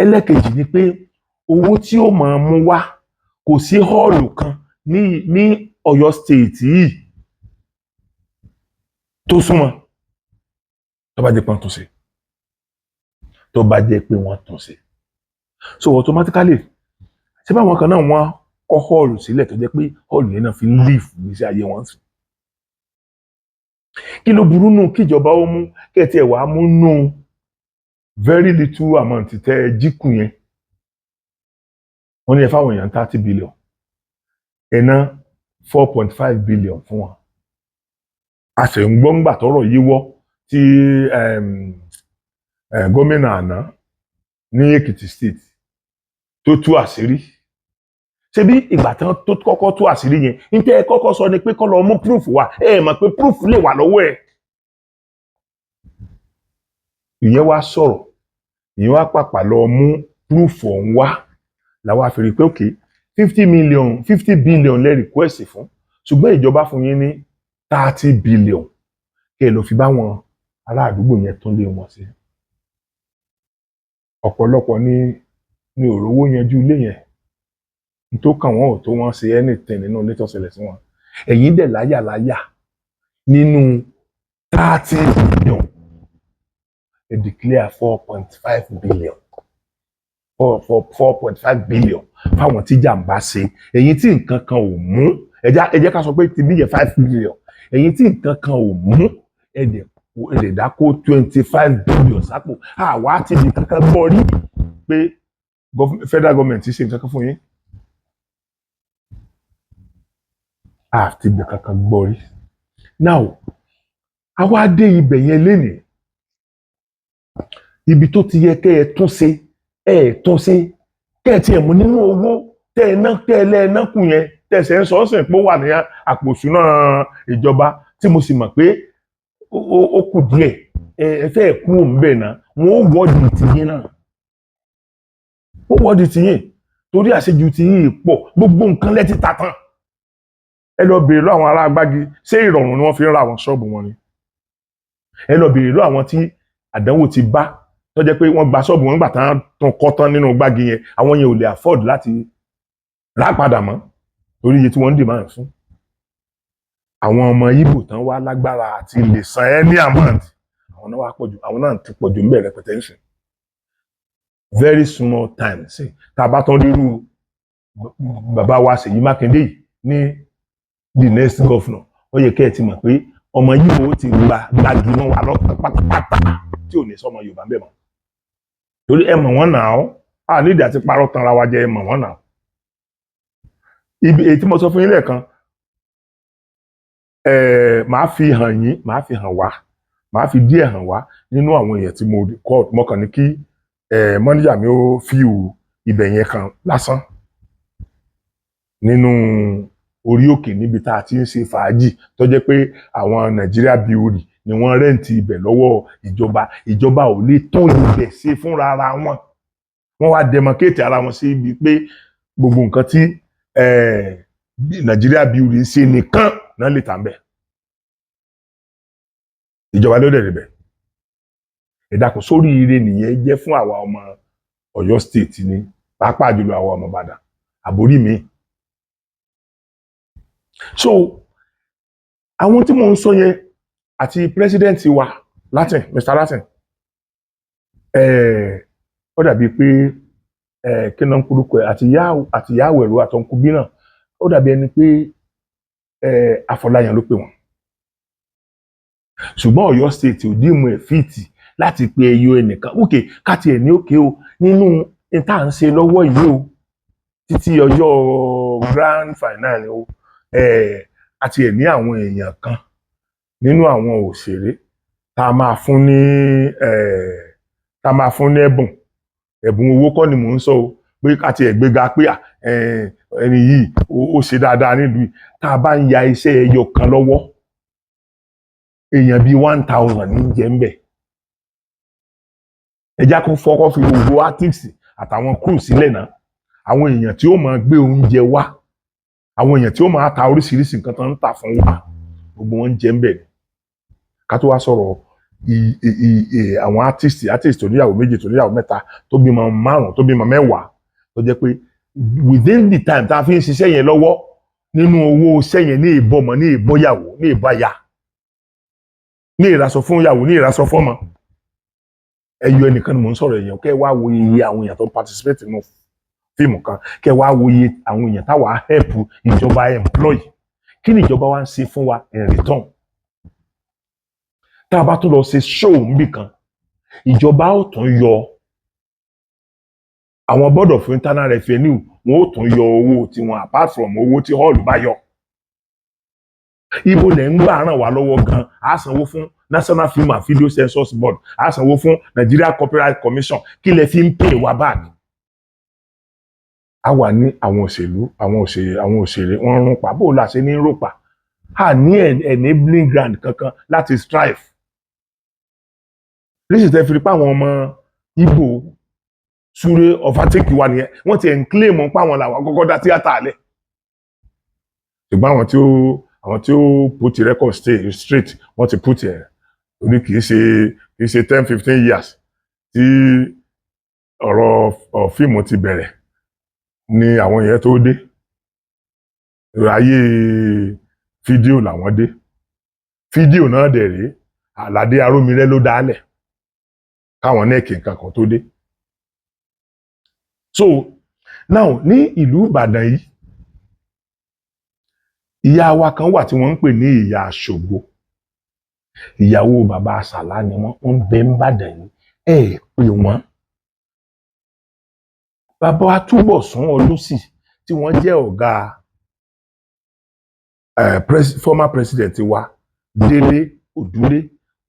Ẹlẹ́kejì ni pé owó tí ó máa mú wá kò sí họ́ọ̀lù kan ní Ọ̀yọ́ state yìí tó súnmọ́ tó bá jẹ́ pé wọ́n tún ṣe tó bá jẹ́ pé wọ́n tún ṣe. So automatically ṣé báwọn kan náà wọ́n kọ́ họ́ọ̀lù sílẹ̀ tó jẹ́ pé họ́ọ̀lù yẹn náà fi ń live gbèsè ayé wọn sí. Kí ló burú nù kíjọba ó mú kẹ́ẹ̀tì ẹ̀ wá mú nù very little amount tẹ́ ẹ jíkù yẹn wọ́n ní ẹ fáwọn èèyàn 30 billion ẹ ná 4.5 billion fún wọn. Àṣẹ̀ǹgbọ́ngbà tọ́rọ̀ yíwọ́ tí gómìnà àná ní Èkìtì state tó tú àṣírí. Ṣé bí ìgbà tí wọ́n tó kọ́kọ́ tú àṣírí yẹn ní tẹ́ ẹ kọ́kọ́ sọ ni pé kọ́ lọ mú proof wá ẹ mọ̀ pé proof lè wà lọ́wọ́ ẹ̀. Ìyẹn wá sọ̀rọ̀ ìyẹn wá pàpà lọ mú proof ọ̀hún wá làwọn àfẹ́rí pé òkè 50 billion lẹ́ request fún ṣùgbọ́n ìjọba fún yín ní 30 billion kí ẹ lọ fi báwọn ará àdúgbò yẹn tún lé wọn sí. Ọ̀pọ̀lọpọ̀ ní òrówó yanjú ilé yẹn tó kàn wọ́n ò tó wọ́n ṣe anything nínú ilé tó ṣẹlẹ̀ sí wọn. Ẹ̀yin dẹ̀ láyà nínú 30 billion ẹ declare 4.5 billion 4.5 billion fáwọn tí jàǹbá ṣe. Ẹ̀yin tí nǹkan kan ò mú ẹ jẹ́ ká sọ pé ti bí yẹ 5 billion ẹ̀yin tí nǹkan kan ò mú ẹ dá kó 25 billion sápò. Àwa ti di kankan gbọ́ rí pé federal government ṣe nǹkan kan fún yín. Àti ibẹ̀ kankan gbọ́ rí. Now àwa dé ibẹ̀ yẹn lénìí ibi tó ti yẹ kẹ́ ẹ tún ṣe tún ṣe kẹ́ ẹ tiẹ̀ mú nínú owó tẹ́ ẹ ná tẹ́ ẹ lẹ́ẹ̀ ná kù yẹn tẹ̀sẹ̀ ń sọ ọ́ sìn pé ó wà ní àpò ìṣúná ìjọba tí mo sì mọ̀ pé ó kù díẹ̀ ẹ fẹ́ kú òǹbẹ̀ náà wọ́n ó wọ́ọ̀dì tìyín náà ó wọ́ọ̀dì tìyín torí àṣejù tìyín pọ̀ gbogbo nǹkan lẹ́tí ta tán. Ẹ lọ béèrè lọ àwọn ará Agbági ṣé ìrọ̀rùn ni wọ́n fi ń ra àwọn ṣọ́ọ̀bù wọn ni. Ẹ lọ béèrè lọ àwọn tí àdánwò ti bá tó jẹ́ pé wọ́n gba ṣọ́ọ̀bù wọn gbà tán kọ́ tán nínú Gbági yẹn àwọn yẹn ò lè afford láti rà padà mọ́ torí iye tí wọ́n ń demand fún. Àwọn ọmọ Ìgbò tán wá lágbára àti lè san any amount àwọn náà wá pọ̀jù àwọn náà ti pọ̀jù ń bẹ̀rẹ̀ pẹ̀tẹ́ǹsì. Very small time sí tá a bá tán rírú bàbá wa Ṣèyí Mákindé yìí ní the next governor ó yẹ kẹ́ ẹ ti mọ̀ pé ọmọ Ìgbò ti gbági mọ́ wa lọ́pọ̀ pátápátá tí ò ní sọmọ Yorùbá ń bẹ̀ mọ́ torí ẹ mọ̀ wọ́n náà á nídìí àti parọ́ tanra wa jẹ́ ẹ mọ̀ wọ́n náà. Ibi èyí tí mo sọ fún yín lẹ́ẹ̀kan màá fi hàn wá màá fi díẹ̀ hàn wá nínú àwọn èèyàn tí mo record mo kàn ní kí mọ́níjà mi ó fíù ibẹ̀ yẹn kan lásán nínú orí òkè níbi tá a ti ń ṣe fàájì tó jẹ́ pé àwọn Nigeria Brewery ni wọ́n rẹ́ǹtì ibẹ̀ lọ́wọ́ ìjọba ò lè tún ibẹ̀ ṣe fúnra ara wọn wọ́n wá demarcate ara wọn sí ibi pé gbogbo nǹkan tí Nigeria Brewery ń ṣe nìkan náà lè tà ń bẹ̀ ìjọba ló dẹ̀ bẹ̀ ìdàkùn sórí ire nìyẹn jẹ́ fún àwa ọmọ Ọ̀yọ́ state ní pàápàá jùlọ àwa ọmọ Ìbàdàn àbórí mi. So àwọn tí mo ń sọ yẹn àti president wa Latin Mr. Latin ó dàbí pé kí náà ń kúrúkọ ẹ àti ìyáwó ẹ̀rọ àtọ̀nkúbí náà ó dàbí ẹni pé Afọláyan ló pè wọ́n ṣùgbọ́n Ọ̀yọ́ state ò dìmú ẹ̀ fíìtì láti pe ẹyọ ẹnìkan òkè káti ẹ̀ ní òkè o nínú ìta à ń ṣe lọ́wọ́ yìí o títí ọjọ́ grand final o àti ẹ̀ ní àwọn èèyàn kan nínú àwọn òṣèré tá a máa fún ní ẹ̀bùn owó kọ́ ni mò ń sọ o pé àti ẹ̀gbéga pé ẹni yìí ó ṣe dáadáa nílùú tá a bá ń ya iṣẹ́ ẹyọ kan lọ́wọ́ èèyàn bíi 1000 ní jẹ́ ń bẹ̀. ẹjá kó fọ́kọ́ fi gbogbo artists àtàwọn crew sílẹ̀ náà àwọn èèyàn tí ó máa gbé oúnjẹ wá àwọn èèyàn tí ó máa ta oríṣiríṣi nǹkan tó ń tà fún wa gbogbo wọn jẹ́ ń bẹ̀ ni ká tó wá sọ̀rọ̀ àwọn artist tó níyàwó méjì tó níyàwó mẹ́ta tó bímọ 5 tó bímọ 10 tó jẹ́ pé within the time tá a fi ń ṣiṣẹ́ yẹn lọ́wọ́ nínú owó iṣẹ́ yẹn ní ìbọmọ ní ìbọyàwó ní ìbáyà ní ìrasọ fún ìyàwó ní ìrasọ fọ́mọ ẹyọ ẹnìkan ni mò ń sọ̀rọ̀ èèyàn kẹ́ wá wo iye àwọn èèyàn tó participate nínú fíìmù kan kẹ́ wá wo iye àwọn èèyàn táwa help ìjọba employ kí ni ìjọba wa ń ṣe fún wa in return tá a bá tún lọ ṣe show níbì kan ìjọba ó tún yọ àwọn board of internal revenue wọn ó tún yọ owó tiwọn apart from owó tí hall bá yọ ibo lẹ ń gbà ràn wá lọ́wọ́ gan a sanwó fún National Film and Video Censors Board a sanwó fún Nigeria Copyright Commission kí lẹ fi ń pè wá báàgì a wà ní àwọn òṣèré wọn rún pa bó la ṣe ní rọpa a ní enabling grant kankan láti strive ríṣì tẹ́ fi rí pa àwọn ọmọ Ìgbò súré overtake wa nìyẹn wọ́n ti ń claim pa àwọn làwọn kọ́kọ́ dá tíátà alẹ́ ṣùgbọ́n àwọn tí ó put record straight wọ́n ti put ẹ̀ orí kìí ṣe 10-15 years tí ọ̀rọ̀ fíìmù ti bẹ̀rẹ̀ ni àwọn yẹn tó dé ayé fídíò làwọn dé fídíò náà dẹ̀ rèé Àlàdé Arómiré ló dálẹ̀ káwọn nẹ́ẹ̀kì nǹkan kan tó dé so now ní ìlú Ìbàdàn yìí ìyá wa kan wà tí wọ́n ń pè ní ìyá Ṣògo ìyàwó bàbá Àsàlá ni wọ́n bẹ ń bàdàn yìí pè wọ́n bàbá wa Túbọ̀sún Olúsì tí wọ́n jẹ́ ọ̀gá former president wa Délé Òdúlé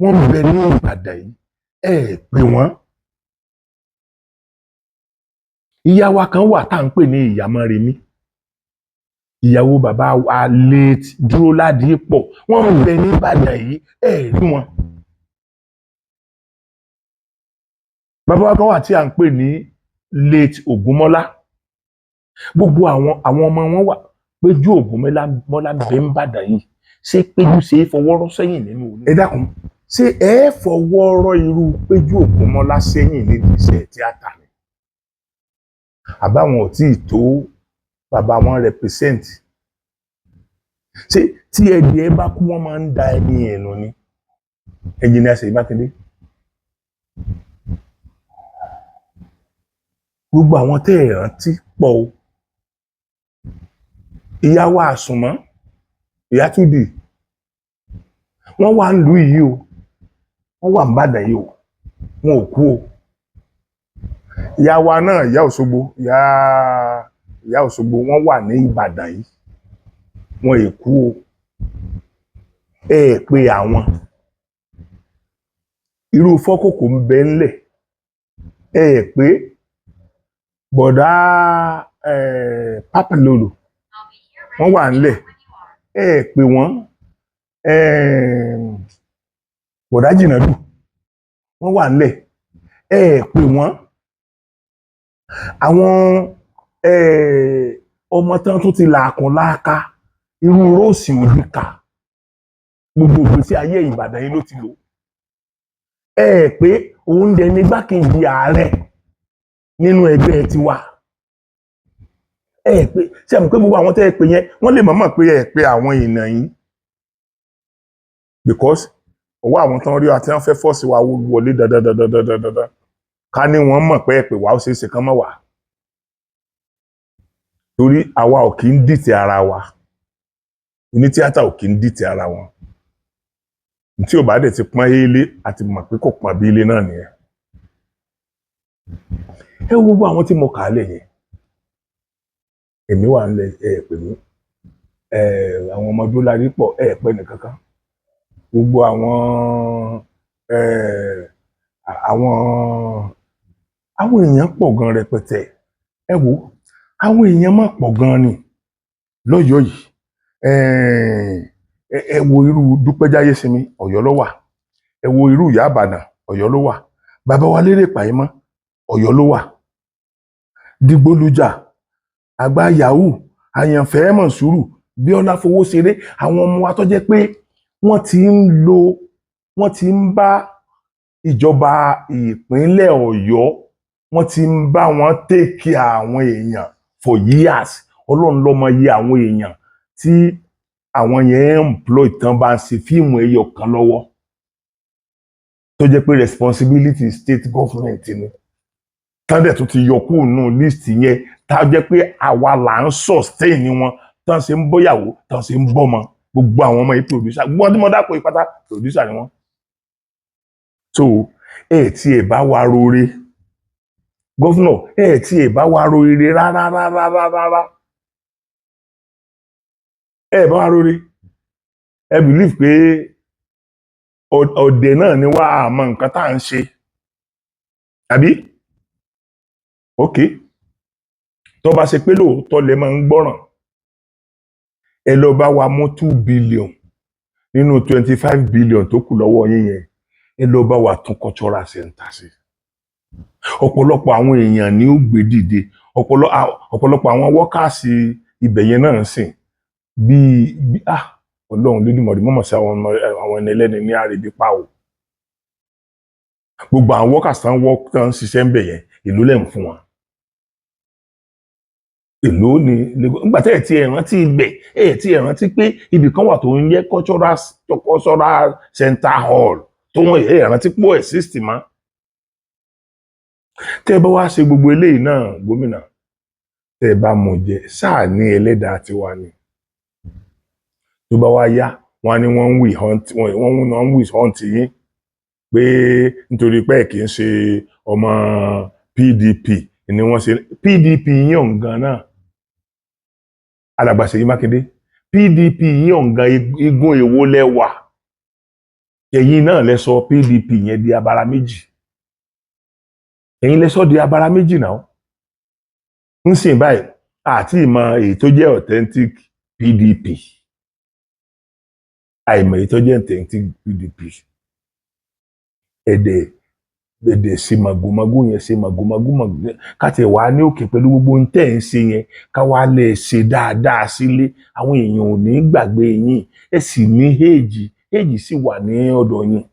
wọ́n bẹ ní Ìbàdàn yìí pè wọ́n ìyá wa kan wà tá à ń pè ní ìyá Mọ́remí ìyàwó bàbá wa late Dúróládìípọ̀ wọ́n ń bẹ ní Ìbàdàn yìí rí wọn. bàbá wa kan wà tí à ń pè ní late Ògúnmọ́lá gbogbo àwọn ọmọ wọn wà Péjú Ògúnmọ́lá bẹ ń bàdàn yìí ṣé Péjú ṣe é fọwọ́rọ́ sẹ́yìn nínú ẹ dákun ṣé ẹ fọwọ́rọ́ irú Péjú Ògúnmọ́lá sẹ́yìn nídìí iṣẹ́ tíátà ni àbáwọn ò tí ì tó bàbá wọn represent ṣé tí ẹdìẹ bá kú wọn máa ń da ẹni ẹnu ni Engineer Ṣèyí Mákindé gbogbo àwọn tẹ́ ẹ rántí pọ̀ o ìyá wa Àsùnmọ́ ìyá Túndì wọ́n wà ń lù yìí o wọ́n wà ń bàdàn yìí o wọn ò kú o ìyá wa náà ìyá Òṣogbo ìyá Òṣogbo wọ́n wà ní Ìbàdàn yìí wọn è kú o pé àwọn irú Fọ́kòkò ń bẹ ńlẹ̀ pé bọ̀dá Pápálọ́lù wọ́n wà ńlẹ̀ pé wọ́n bọ̀dá Jìnàdù wọ́n wà ńlẹ̀ pé wọ́n àwọn ọmọ tán tó ti làákùn láàká irú Róòsì Òdìkà gbogbo ìgbésí ayé Ìbàdàn yìí ló ti lò pé òun dẹ̀ ní igbákejì ààrẹ nínú ẹgbẹ́ tiwa pé ṣe mọ̀ pé gbogbo àwọn tẹ́ ẹ pè yẹn wọ́n lè mọ̀ọ́mọ̀ pé pé àwọn èèyàn yìí because ọwọ́ àwọn tán rí àti wọ́n fẹ́ fọ́ọ̀sì wa wọlé dandandandandandandan ká ní wọ́n mọ̀ pé pé wà ó ṣeé ṣe kán mọ̀ wá torí àwa ò kì í dìtẹ̀ ara wa onítíátà ò kì í dìtẹ̀ ara wọn tí ò bá dẹ̀ ti pọ́n ilé àti mọ̀ pé kò pọ́n bí ilé náà nìyẹn ẹ wo gbogbo àwọn tí mo kà á lẹ̀ yẹn èmi wà nílẹ̀ pè mí àwọn ọmọ Dólárì pọ̀ pẹ́ nìkankan gbogbo àwọn èèyàn pọ̀ gan rẹpẹtẹ ẹ wo àwọn èèyàn má pọ̀ gan ni lọ́yọ̀ọ́ yìí ẹ wo irú Dúpẹ́ Jáyésinmi Ọ̀yọ́ ló wà ẹ wo irú Ìyá Ìbàdàn Ọ̀yọ́ ló wà bàbá wa Lérè Pàímọ́ Ọ̀yọ́ ló wà Dìgbòlujà àgbà Yahoo Àyànfẹ́ Mọ̀súrù Bíọ́lá Fowóṣeré àwọn ọmọ wa tó jẹ́ pé wọ́n ti ń bá ìjọba ìpínlẹ̀ Ọ̀yọ́ wọ́n ti ń bá wọn tèkì àwọn èèyàn for years Ọlọ́run ló mọ iye àwọn èèyàn tí àwọn yẹn employ tán bá ń ṣe fíìmù ẹyọ kan lọ́wọ́ tó jẹ́ pé responsibility state government ni tán dẹ̀ tún ti yọ kúrò nù list yẹn tá jẹ́ pé àwa là ń sustain ni wọn tán ṣe ń bọ́yàwó tán ṣe ń bọ́mọ gbogbo àwọn ọmọ yìí producer gbogbo ọdún mọ́dá pé pátá producer ni wọ́n. So tí ẹ bá wa rore gọ́fúnà tí ẹ bá wa rore rárá ẹ bá wa rore ẹ believe pé ọ̀dẹ̀ náà ni wá àmọ́ nǹkan tá à ń ṣe àbí ok tó bá ṣe pé lóòótọ́ lẹ máa ń gbọ́ràn ẹ lọ bá wa mú 2 billion nínú 25 billion tó kù lọ́wọ́ yín yẹn ẹ lọ bá wa tún cultural center sí ọ̀pọ̀lọpọ̀ àwọn èèyàn ni ó gbé dìde ọ̀pọ̀lọpọ̀ àwọn wọ́kàsí ibẹ̀ yẹn náà sìn bíi Ọlọ́run Olódùmarè mọ̀mọ́ sí àwọn ẹni ẹlẹ́ni ní àrèbí pa o gbogbo àwọn wọ́kàsí tán ṣiṣẹ́ ń bẹ̀ yẹn èló lẹ̀ ń fún wọn èló ni nígbà tẹ́ ẹ̀ tí ẹ̀ rántí ibẹ̀ tí ẹ̀ rántí pé ibì kan wà tó ń yẹ cultural center hall tó wọ́n ẹ̀ rántí pọ̀ ẹ̀ system mọ́ tẹ́ ẹ bá wá ṣe gbogbo eléyìí náà gómìnà tẹ́ ẹ bá mú jẹ sáà ní ẹlẹ́dàá tiwa ni tó bá wá yá wọn ni wọ́n ń wí hunt yín pé nítorí pé kì í ṣe ọmọ PDP ni wọ́n ṣe PDP yín ọ̀ǹgan náà alàgbà Ṣèyí Mákindé PDP yín ọ̀ǹgan igun èwo lẹ́wà ẹ̀yin náà lẹ sọ PDP yẹn di abara méjì ẹ̀yin lẹ sọ di abara méjì náà ń sìn báyìí àti ìmọ̀ èyí tó jẹ́ authentic PDP àìmọ̀ èyí tó jẹ́ authentic PDP ẹ̀dẹ̀ ṣe màgòmágó yẹn ṣe màgòmágó káti ẹ̀ wá ní òkè pẹ̀lú gbogbo ohun tẹ́ ẹ̀ ń ṣe yẹn ká wá lè ṣe dáadáa sílé àwọn èèyàn ò ní gbàgbé yín ẹ sì ní èjì sì wà ní ọ̀dọ̀ yín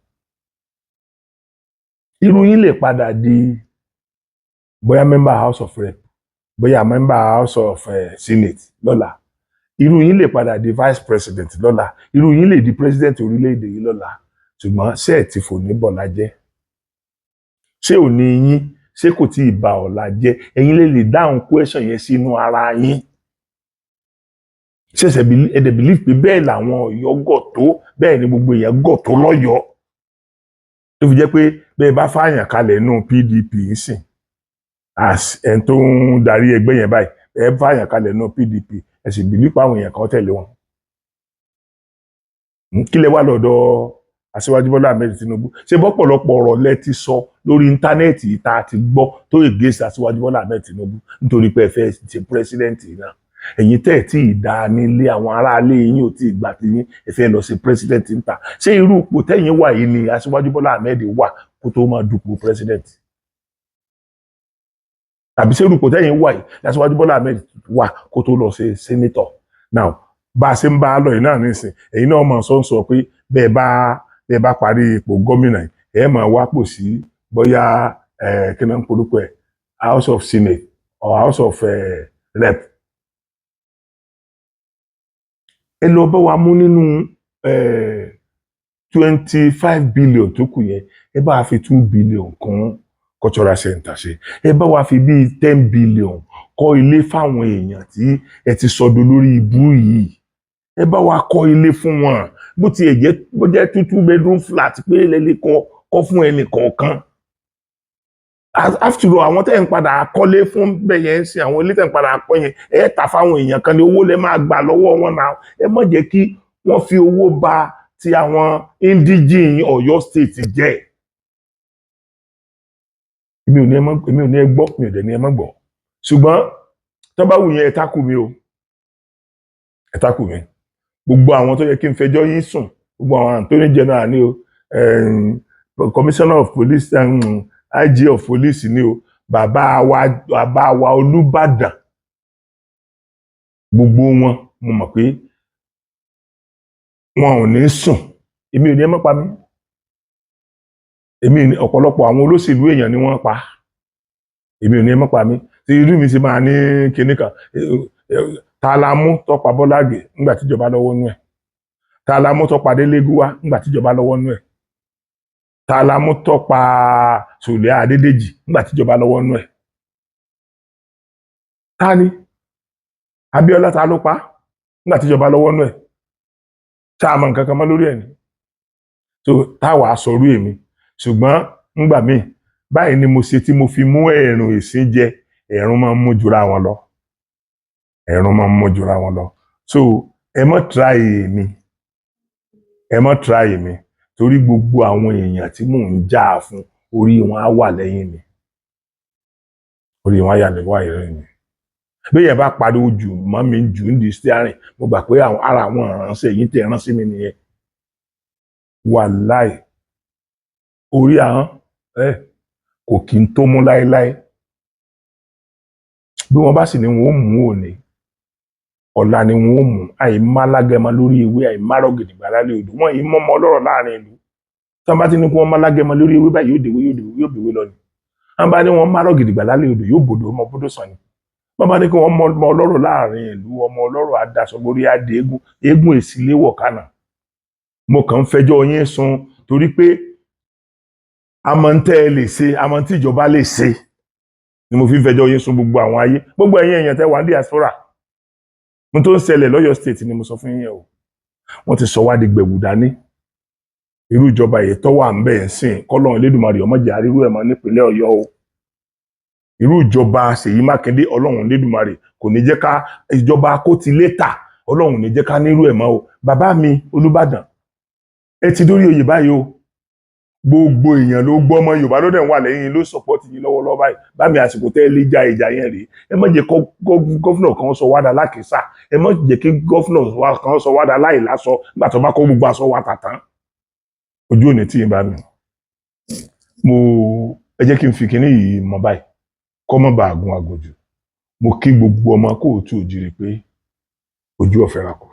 irú yín lè padà di bóyá member House of Rep bóyá member House of Senate lọ́la irú yín lè padà di vice president lọ́la irú yín lè di president orílẹ̀-èdè yìí lọ́la ṣùgbọ́n ṣé ẹ̀ ti fò ní bọ̀lá jẹ́ ṣé ò ní yín ṣé kò tí ì ba ọ̀la jẹ́ ẹ̀yin lè dáhùn question yẹn sínú ara yín ṣẹ̀ṣẹ̀ ẹ̀dẹ̀ believe pé bẹ́ẹ̀ làwọn Ọ̀yọ́ gọ̀ tó bẹ́ẹ̀ ni gbogbo èèyàn gọ̀ tó lọ́yọ̀ọ́ tó fi jẹ́ pé bẹ́ẹ̀ bá fààyàn kalẹ̀ nínú PDP sìn ẹn tó ń darí ẹgbẹ́ yẹn báyìí ẹ fààyàn kalẹ̀ nínú PDP ẹ sì believe pé àwọn èèyàn kan tẹ̀lé wọn kí lẹ wá lọ́dọ̀ Aṣíwájú Bọ́lá Ahmed Tinubu ṣé bọ́pọ̀lọpọ̀ ọ̀rọ̀ lẹ ti sọ lórí íńtánẹ́ẹ̀tì tá a ti gbọ́ tó against Aṣíwájú Bọ́lá Ahmed Tinubu nítorí pé ẹ fẹ́ ṣe pírẹsidẹ́ǹtì náà ẹ̀yin tẹ́ ẹ̀ tí ì dá nílé àwọn aráalé yín ò tí ì gbà tí yín ẹ fẹ́ lọ sí pírẹsidẹ́ǹtì níta ṣé irú ipò tẹ́yìn wà yìí ni Aṣíwájú Bọ́lá Ahmed wà kó tó máa dupò pírẹsidẹ́ǹtì tàbí ṣé irú ipò tẹ́yìn wà yìí ni Aṣíwájú Bọ́lá Ahmed wà kó tó lọ sí sẹ́nítọ̀ now bá a ṣe ń bá a lọ yìí náà nísìn ẹ̀yin náà mọ̀ sọ pé bẹ́ẹ̀ bá parí ipò gómìnà ẹ máa wá pò sí bóyá kí náà ń polúkọ ẹ House of Senate or House of Rep ẹ lọ bá wa mú nínú 25 billion tó kù yẹn ẹ bá wa fi 2 billion kún cultural center ṣe ẹ bá wa fi bíi 10 billion kọ́ ilé fáwọn èèyàn tí ẹ ti sọdọ̀ lórí ibú yìí ẹ bá wa kọ́ ilé fún wọn bó tiẹ̀ jẹ́ 2 bedroom flat pé lẹ́lẹ́ kọ́ fún ẹnì kọ̀ọ̀kan after all àwọn tẹ́ ń padà kọ́lé fún bẹ́yẹn ń sin àwọn ilé tẹ́ ń padà kọ́ yẹn ẹ tà fáwọn èèyàn kan ní owó lẹ́ máa gbà lọ́wọ́ wọn náà ẹ má jẹ́ kí wọ́n fi owó bà ti àwọn indigene Ọ̀yọ́ state jẹ́ èmi ò ní ẹ gbọ́ mi ò dẹ̀ ní ẹ má gbọ́ ṣùgbọ́n tó bá wù yẹn ẹ tákù mi o ẹ tákù mi gbogbo àwọn tó yẹ kí n fẹjọ́ yín sùn gbogbo àwọn Attorney General ni o Commissioner of Police IG of Police ni o bàbá wa Olúbàdàn gbogbo wọn mo mọ̀ pé wọn ò ní sùn èmi ò ní ẹ má pa mí èmi ní ọ̀pọ̀lọpọ̀ àwọn olóṣèlú èèyàn ni wọ́n pa èmi ò ní ẹ má pa mí tí irú mi ṣe máa ní kinní kan ta la mú tó pa Bọ́lá Ìgè nígbà tíjọba lọ́wọ́ nú ẹ̀ ta la mú tó pa Délé Gúwá nígbà tíjọba lọ́wọ́ nú ẹ̀ ta la mú tó pa Sùlẹ̀ Adédèjì nígbà tíjọba lọ́wọ́ nú ẹ̀ ta ni Abíọ́lá ta ló pa nígbà tíjọba lọ́wọ́ nú ẹ̀ tá a mọ nǹkan kan mọ́ lórí ẹ̀ ni so táwa sọrú èmi ṣùgbọ́n ńgbà míì báyìí ni mo ṣe tí mo fi mú ẹ̀rùn ìsín jẹ ẹ̀rùn máa ń mú jura wọn lọ ẹ̀rùn máa ń mú jura wọn lọ so ẹ mọ́ try mi torí gbogbo àwọn èèyàn tí mò ń jà fún orí wọn á wà lẹ́yìn mi orí wọn á yà lẹ́wọ́ àìrẹ́ mi béèyàn bá pariwo jù mọ́ mi jù ń di steering mo gbà pé ara àwọn ìránṣẹ́ yìí tẹ̀ rán sí mi nìyẹn wàláì orí ahọ́n kò kí n tó mú láéláé bí wọ́n bá sì ní wọn ó mú òní ọ̀la ni wọn ó mú àìmálágẹmọ lórí ewé àìmárọ̀gìdìgbà lálẹ́ odò wọ́n yìí mọ́mọ́ ọlọ́rọ̀ láàrin ìlú tí wọ́n bá ti ní kí wọ́n málágẹmọ lórí ewé báyìí yóò dèwé lọ ni wọ́n bá ní wọ́n márọ̀gìdìgbà lálẹ́ odò yóò bòdò ọmọ bódò sàn ni wọ́n bá ní kí wọ́n mọ ọlọ́rọ̀ láàrin ìlú ọmọ ọlọ́rọ̀ adaṣọ borí adé eégún èsìléwọ̀ kánà mo kàn ń fẹjọ́ yín sùn torí pé amọ̀ntẹ́ lè ṣe amọ̀ntí ìjọba lè ṣe ni mo fi ń fẹjọ́ yín sùn gbogbo àwọn ayé gbogbo ẹ̀yin èèyàn tẹ́ wà ní diaspora mo tó ń ṣẹlẹ̀ lọ́yọ̀ state ni mo sọ fún yín o wọ́n ti sọ wá di gbẹ̀wù dání irú ìjọba èyí tó wà ń bẹ̀ ń sìn kọ́lọ́run Elédùmarè ọmọdé àrírú ẹ̀ mọ́ nípínlẹ̀ Ọ̀yọ́ o irú ìjọba Ṣèyí Mákindé Ọlọ́run Elédùmarè kò ní jẹ́ ká ìjọba kó ti létà Ọlọ́run ní jẹ́ ká nírú ẹ̀ mọ́ o bàbá mi Olúbàdàn ẹ ti dórí oyè báyìí o gbogbo èèyàn ló gbọ́ ọmọ Yorùbá ló dẹ̀ ń wà lẹ́yìn ló sọ̀pọ̀tì yín lọ́wọ́lọ́wọ́ báyìí bá mi àsìkò tẹ́ lé já ìjà yẹn rèé ẹ má jẹ́ gọ́fúnà kan sọ wádà lákìsà ẹ má jẹ́ kí gọ́fúnà kan sọ wádà láì lásọ nígbà tó bá kó gbogbo aṣọ wa tàtàn ojú òní tí ì bá mi ẹ jẹ́ kí n fi kinní yìí mọ báyìí kọ́ mọ́ bá àgùn àgòjù mo kí gbogbo ọmọ kóòtù òjìrì pé ojú ọ̀fẹ́ ra kọ.